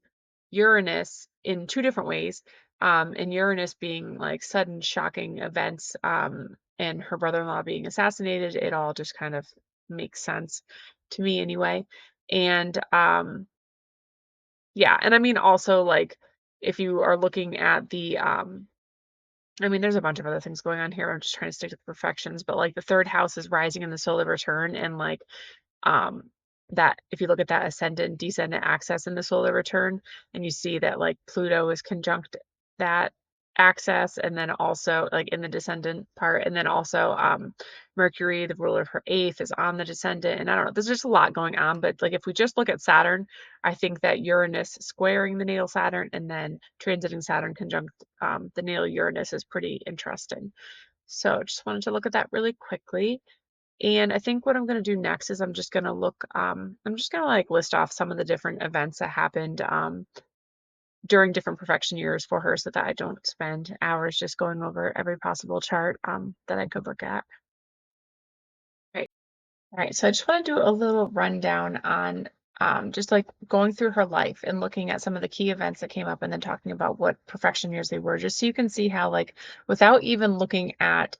Uranus in two different ways. And Uranus being like sudden shocking events, and her brother-in-law being assassinated, it all just kind of makes sense to me anyway. And yeah, and I mean also like if you are looking at I mean, there's a bunch of other things going on here. I'm just trying to stick to the perfections, but like the third house is rising in the solar return, and like um that if you look at that ascendant descendant axis in the solar return, and you see that like Pluto is conjunct that axis, and then also like in the descendant part, and then also Mercury, the ruler of her eighth, is on the descendant. And I don't know, there's just a lot going on, but like if we just look at Saturn, I think that Uranus squaring the natal Saturn and then transiting Saturn conjunct the natal Uranus is pretty interesting. So just wanted to look at that really quickly. And I think what I'm going to do next is I'm just going to like list off some of the different events that happened during different perfection years for her so that I don't spend hours just going over every possible chart that I could look at. Right. All right, so I just want to do a little rundown on just like going through her life and looking at some of the key events that came up and then talking about what perfection years they were, just so you can see how, like, without even looking at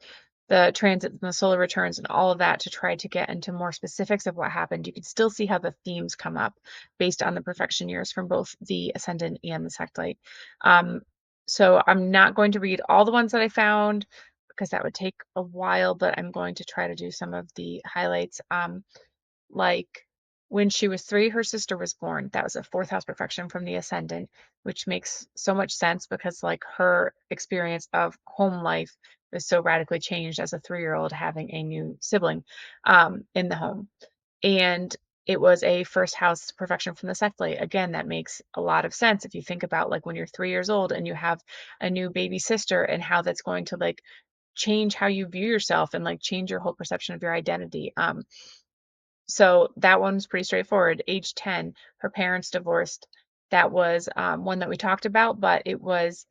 the transits and the solar returns and all of that to try to get into more specifics of what happened, you can still see how the themes come up based on the perfection years from both the ascendant and the sextile. Um, so I'm not going to read all the ones that I found because that would take a while, but I'm going to try to do some of the highlights. Like when she was 3, her sister was born. That was a fourth house perfection from the ascendant, which makes so much sense because like her experience of home life was so radically changed as a 3-year-old having a new sibling in the home. And it was a first house perfection from the sextile. Again, that makes a lot of sense if you think about like when you're 3 years old and you have a new baby sister and how that's going to like change how you view yourself and like change your whole perception of your identity. So that one's pretty straightforward. Age 10, her parents divorced. That was one that we talked about, but it was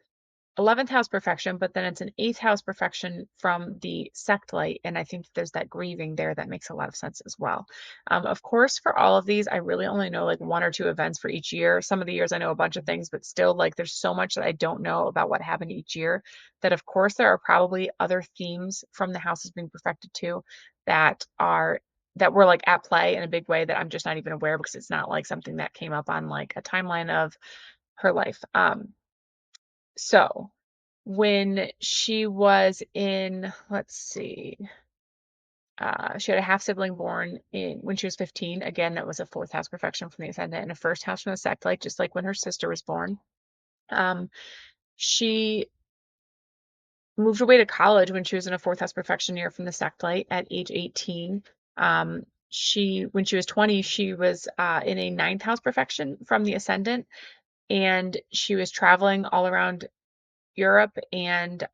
11th house perfection, but then it's an 8th house perfection from the sextile. And I think there's that grieving there that makes a lot of sense as well. Of course, for all of these, I really only know like 1 or 2 events for each year. Some of the years I know a bunch of things, but still, like, there's so much that I don't know about what happened each year that, of course, there are probably other themes from the houses being perfected too that are that were like at play in a big way that I'm just not even aware because it's not like something that came up on like a timeline of her life. So when she was in, let's see, she had a half sibling born in when she was 15. Again, that was a fourth house perfection from the ascendant and a first house from the sextile, just like when her sister was born. She moved away to college when she was in a fourth house perfection year from the sextile at age 18. When she was 20, she was in a ninth house perfection from the ascendant, and she was traveling all around Europe and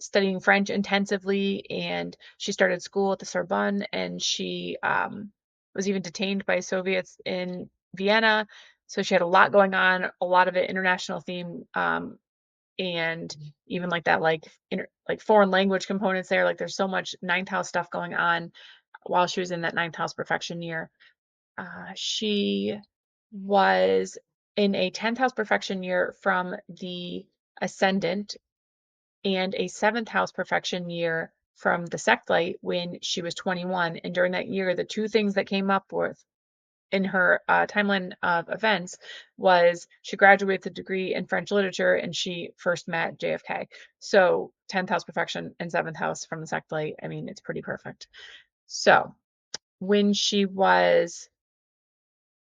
studying French intensively. And she started school at the Sorbonne, and she was even detained by Soviets in Vienna. So she had a lot going on, a lot of it international theme, and even like that, like foreign language components there. Like there's so much ninth house stuff going on while she was in that ninth house perfection year. She was in a 10th house perfection year from the ascendant and a 7th house perfection year from the sextile when she was 21. And during that year, the two things that came up with in her timeline of events was she graduated with a degree in French literature and she first met JFK. So 10th house perfection and 7th house from the sextile. I mean, it's pretty perfect. So when she was,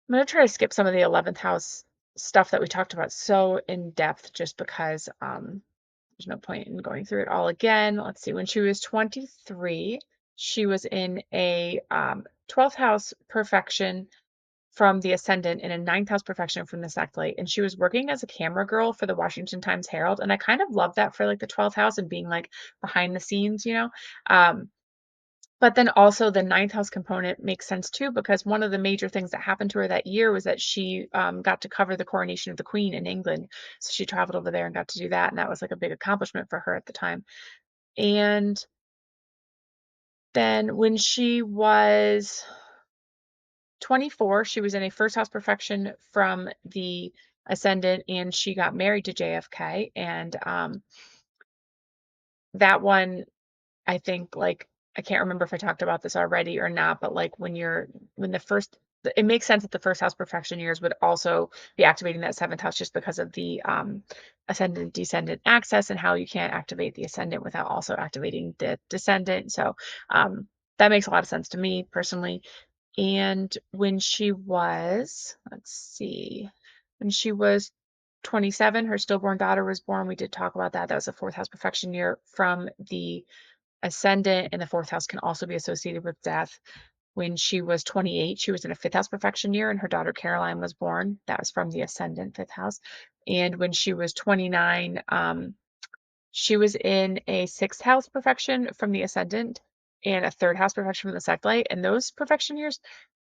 I'm going to try to skip some of the 11th house stuff that we talked about so in depth just because there's no point in going through it all again. Let's see. When she was 23, she was in a 12th house perfection from the ascendant and a ninth house profection from the sextile. And she was working as a camera girl for the Washington Times Herald. And I kind of love that for like the 12th house and being like behind the scenes, you know. But then also the ninth house component makes sense too, because one of the major things that happened to her that year was that she got to cover the coronation of the Queen in England. So she traveled over there and got to do that. And that was like a big accomplishment for her at the time. And then when she was 24, she was in a first house profection from the ascendant and she got married to JFK. And that one, I think, like, I can't remember if I talked about this already or not, but like when the first, it makes sense that the first house perfection years would also be activating that seventh house just because of the ascendant descendant axis and how you can't activate the ascendant without also activating the descendant. So that makes a lot of sense to me personally. And when she was, let's see, when she was 27, her stillborn daughter was born. We did talk about that. That was a fourth house perfection year from the ascendant, and the fourth house can also be associated with death. When she was 28, she was in a fifth house perfection year, and her daughter Caroline was born. That was from the ascendant, fifth house. And when she was 29, she was in a sixth house perfection from the ascendant and a third house perfection from the sextile. And those perfection years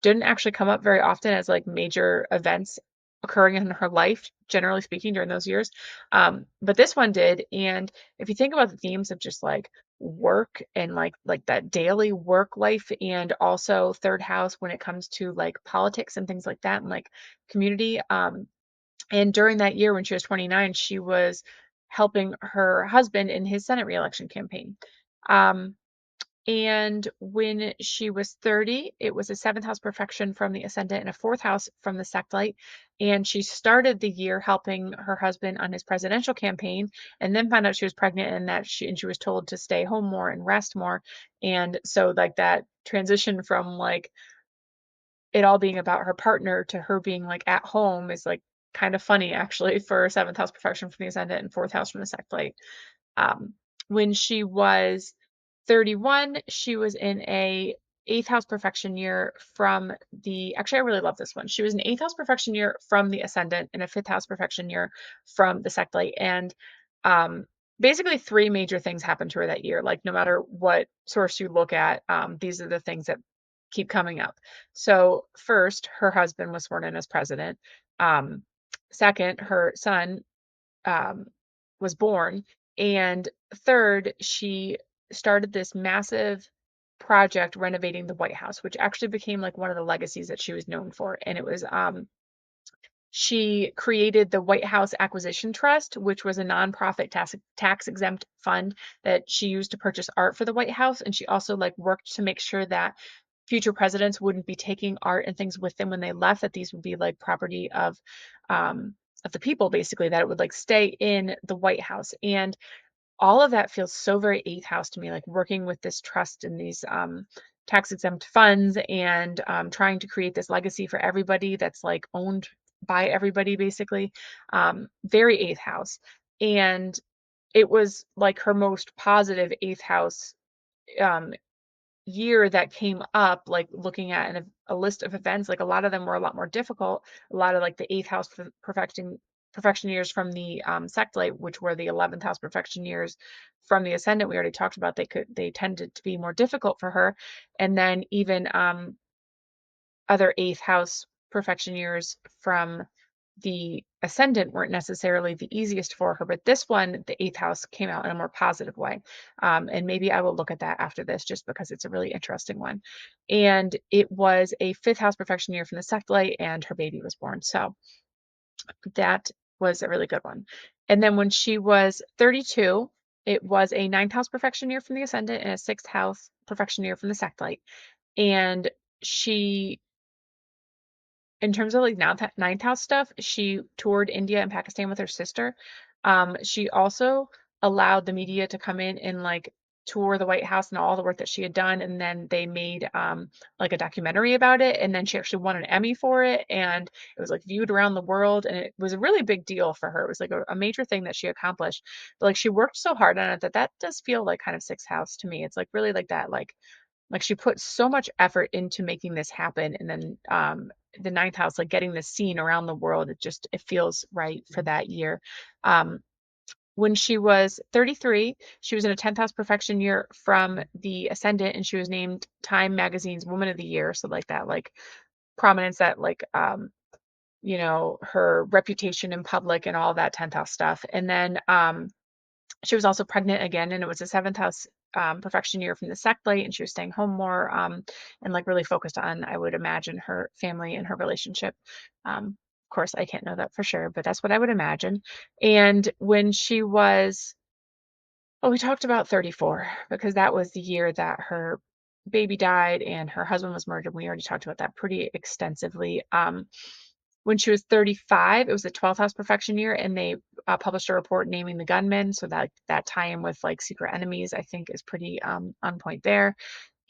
didn't actually come up very often as like major events occurring in her life, generally speaking, during those years. But this one did. And if you think about the themes of just like work and like that daily work life, and also third house when it comes to like politics and things like that, and like community, and during that year when she was 29, she was helping her husband in his Senate reelection campaign. Um, and when she was 30, it was a seventh house perfection from the ascendant and a fourth house from the sextile. And she started the year helping her husband on his presidential campaign, and then found out she was pregnant and that she was told to stay home more and rest more. And so like that transition from like it all being about her partner to her being like at home is like kind of funny actually for seventh house perfection from the ascendant and fourth house from the sextile. Um, when she was 31, she was in a eighth house perfection year from the, actually, I really love this one. She was an eighth house perfection year from the ascendant and a fifth house perfection year from the sextile. And um, basically, three major things happened to her that year. Like, no matter what source you look at, these are the things that keep coming up. So, first, her husband was sworn in as president. Um, Second, her son um, was born. And third, she started this massive project renovating the White House, which actually became like one of the legacies that she was known for. And it was she created the White House Acquisition Trust, which was a nonprofit tax exempt fund that she used to purchase art for the White House. And she also like worked to make sure that future presidents wouldn't be taking art and things with them when they left, that these would be like property of the people, basically, that it would like stay in the White House. And all of that feels so very eighth house to me, like working with this trust and these tax exempt funds, and trying to create this legacy for everybody that's like owned by everybody, basically. Very eighth house. And it was like her most positive eighth house um, year that came up, like looking at a list of events. Like a lot of them were a lot more difficult. A lot of like the eighth house perfection years from the sextile, which were the 11th house perfection years from the ascendant, we already talked about, they tended to be more difficult for her. And then even other eighth house perfection years from the ascendant weren't necessarily the easiest for her, but this one, the eighth house, came out in a more positive way. And maybe I will look at that after this just because it's a really interesting one. And it was a fifth house perfection year from the sextile, and her baby was born. So that was a really good one. And then when she was 32, it was a ninth house perfection year from the ascendant and a sixth house perfection year from the sextile. And she, in terms of like ninth house stuff, she toured India and Pakistan with her sister. She also allowed the media to come in and like tour the White House and all the work that she had done, and then they made like a documentary about it, and then she actually won an Emmy for it, and it was like viewed around the world, and it was a really big deal for her. It was like a major thing that she accomplished. But like she worked so hard on it that that does feel like kind of sixth house to me. It's like really like that, like Like she put so much effort into making this happen. And then the ninth house, like getting this seen around the world, it feels right for that year. Um, when she was 33, she was in a 10th house perfection year from the ascendant, and she was named Time Magazine's Woman of the Year. So like that, like prominence, that like her reputation in public and all that 10th house stuff. And then she was also pregnant again, and it was a seventh house perfection year from the sect light, and she was staying home more, and like really focused on, I would imagine, her family and her relationship. Of course, I can't know that for sure, but that's what I would imagine. And when she was, well, we talked about 34 because that was the year that her baby died and her husband was murdered. We already talked about that pretty extensively. When she was 35, it was the 12th house perfection year, and they published a report naming the gunman. So that tie-in with like secret enemies, I think, is pretty on point there.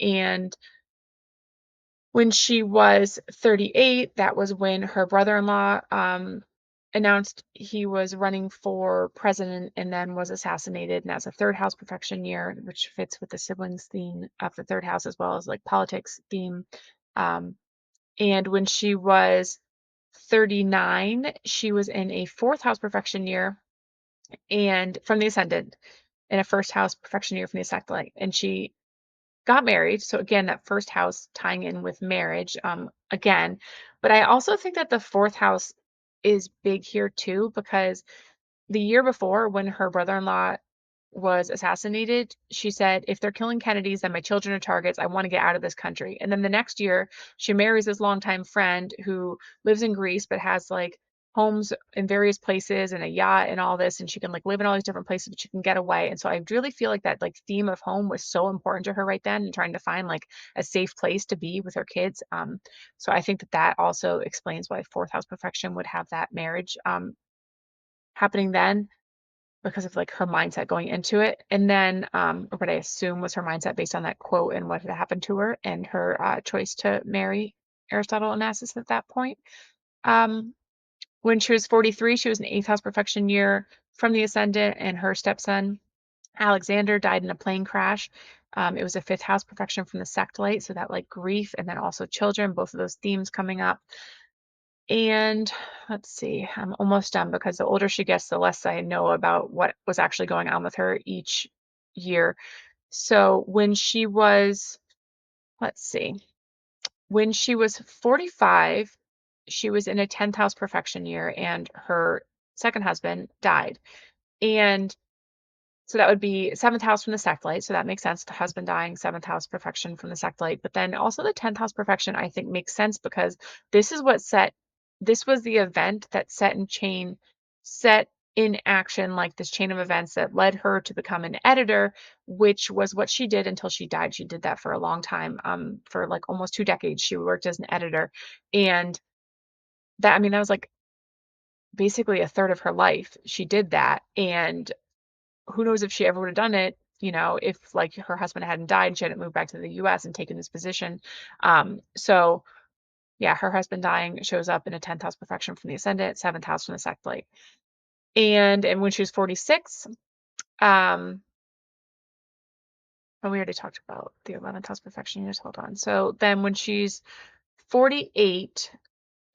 And when she was 38, that was when her brother-in-law announced he was running for president and then was assassinated. And that's a third house perfection year, which fits with the siblings theme of the third house as well as like politics theme. Um, and when she was 39, she was in a fourth house perfection year and from the ascendant, in a first house perfection year from the ascendant, and she got married. So again, that first house tying in with marriage, again. But I also think that the fourth house is big here too, because the year before, when her brother-in-law was assassinated, she said, if they're killing Kennedys, then my children are targets. I want to get out of this country. And then the next year, she marries this longtime friend who lives in Greece but has like homes in various places and a yacht and all this, and she can like live in all these different places, but she can get away. And so I really feel like that like theme of home was so important to her right then, and trying to find like a safe place to be with her kids. So I think that that also explains why fourth house perfection would have that marriage happening then, because of like her mindset going into it. And then, or what I assume was her mindset based on that quote and what had happened to her and her choice to marry Aristotle Onassis at that point. Um, when she was 43, she was an eighth house perfection year from the ascendant, and her stepson, Alexander, died in a plane crash. It was a fifth house perfection from the sect light, so that like grief and then also children, both of those themes coming up. And let's see, I'm almost done because the older she gets, the less I know about what was actually going on with her each year. So when she was, let's see, when she was 45, she was in a 10th house perfection year and her second husband died. And so that would be seventh house from the sect light. So that makes sense. The husband dying, seventh house perfection from the sect light. But then also the 10th house perfection, I think, makes sense because this is what this was the event that set in action like this chain of events that led her to become an editor, which was what she did until she died. She did that for a long time. For like almost 2 decades, she worked as an editor. And that, I mean, that was like basically a third of her life. She did that. And who knows if she ever would have done it, if like her husband hadn't died and she hadn't moved back to the US and taken this position. So yeah, her husband dying shows up in a 10th house perfection from the ascendant, seventh house from the sect light. And when she was 46, we already talked about the 11th house perfection. Just hold on. So then when she's 48,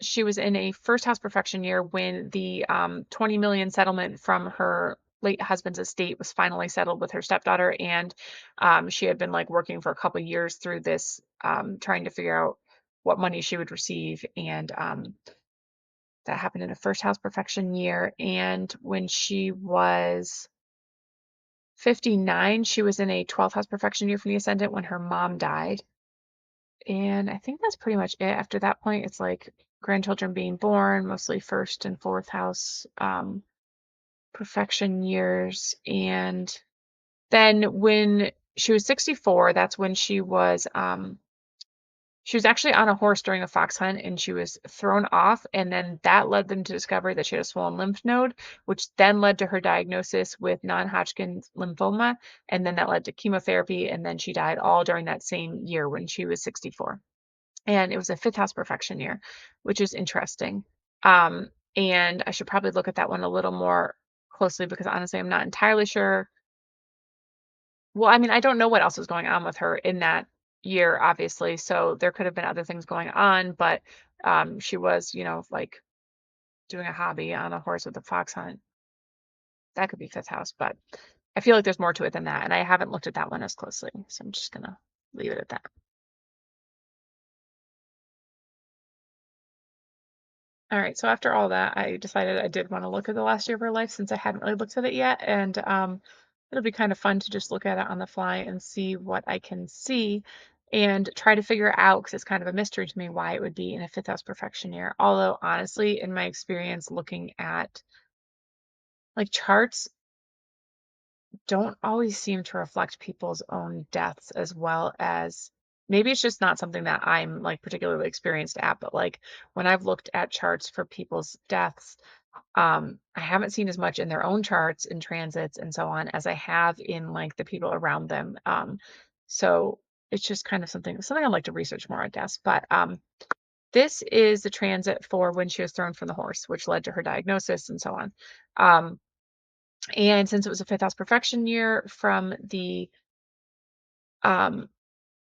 she was in a first house perfection year when the 20 million settlement from her late husband's estate was finally settled with her stepdaughter, and she had been like working for a couple of years through this, trying to figure out what money she would receive, and that happened in a first house perfection year. And when she was 59, she was in a 12th house perfection year from the ascendant when her mom died. And I think that's pretty much it. After that point, it's like grandchildren being born, mostly first and fourth house perfection years. And then when she was 64, that's when she was actually on a horse during a fox hunt and she was thrown off. And then that led them to discover that she had a swollen lymph node, which then led to her diagnosis with non-Hodgkin's lymphoma. And then that led to chemotherapy. And then she died all during that same year when she was 64. And it was a fifth house perfection year, which is interesting. And I should probably look at that one a little more closely because honestly, I'm not entirely sure. Well, I mean, I don't know what else is going on with her in that year, obviously, so there could have been other things going on, but she was, like doing a hobby on a horse with a fox hunt. That could be fifth house, but I feel like there's more to it than that, and I haven't looked at that one as closely, so I'm just gonna leave it at that. All right, so after all that, I decided I did want to look at the last year of her life since I hadn't really looked at it yet, and it'll be kind of fun to just look at it on the fly and see what I can see and try to figure out, because it's kind of a mystery to me, why it would be in a fifth house perfection year. Although honestly, in my experience looking at like charts, don't always seem to reflect people's own deaths as well as, maybe it's just not something that I'm like particularly experienced at, but like when I've looked at charts for people's deaths, I haven't seen as much in their own charts and transits and so on as I have in like the people around them. So it's just kind of something I'd like to research more, I guess. But this is the transit for when she was thrown from the horse, which led to her diagnosis and so on. Um, and since it was a fifth house perfection year from the um,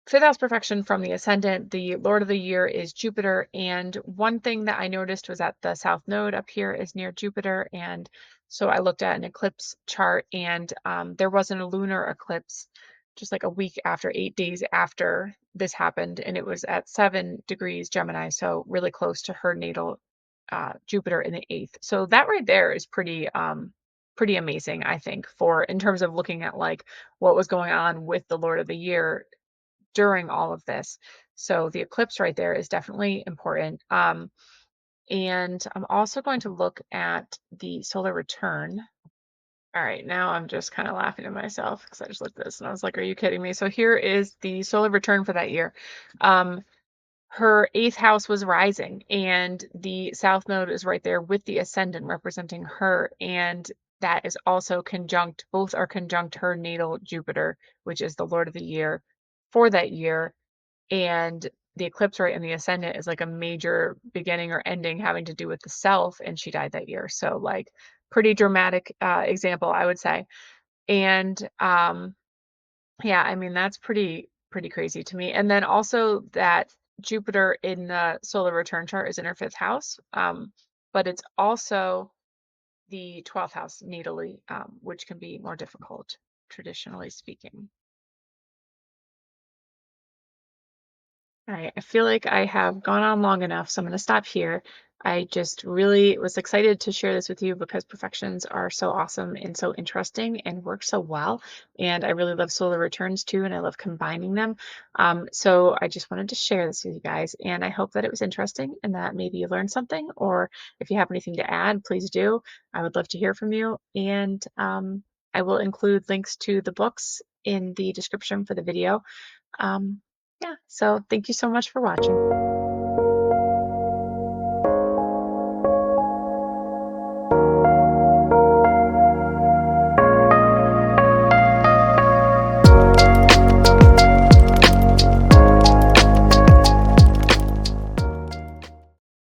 fifth house perfection from the ascendant, the Lord of the year is Jupiter. And one thing that I noticed was that the south node up here is near Jupiter. And so I looked at an eclipse chart, and there wasn't a lunar eclipse just like a week after, 8 days after this happened. And it was at 7 degrees Gemini, so really close to her natal Jupiter in the eighth. So that right there is pretty amazing, I think, for in terms of looking at like what was going on with the Lord of the Year during all of this. So the eclipse right there is definitely important. And I'm also going to look at the solar return. All right, now I'm just kind of laughing at myself because I just looked at this and I was like, are you kidding me? So here is the solar return for that year. Um, her eighth house was rising, and the south node is right there with the ascendant representing her. And that is also conjunct, both are conjunct her natal Jupiter, which is the Lord of the Year for that year. And the eclipse right in the ascendant is like a major beginning or ending having to do with the self, and she died that year. So like pretty dramatic example, I would say. And yeah, I mean that's pretty crazy to me. And then also that Jupiter in the solar return chart is in her fifth house, but it's also the 12th house natally, which can be more difficult traditionally speaking. All right, I feel like I have gone on long enough, so I'm going to stop here. I just really was excited to share this with you because perfections are so awesome and so interesting and work so well. And I really love solar returns too, and I love combining them. So I just wanted to share this with you guys, and I hope that it was interesting and that maybe you learned something. Or if you have anything to add, please do. I would love to hear from you. And I will include links to the books in the description for the video. Um, yeah, so thank you so much for watching.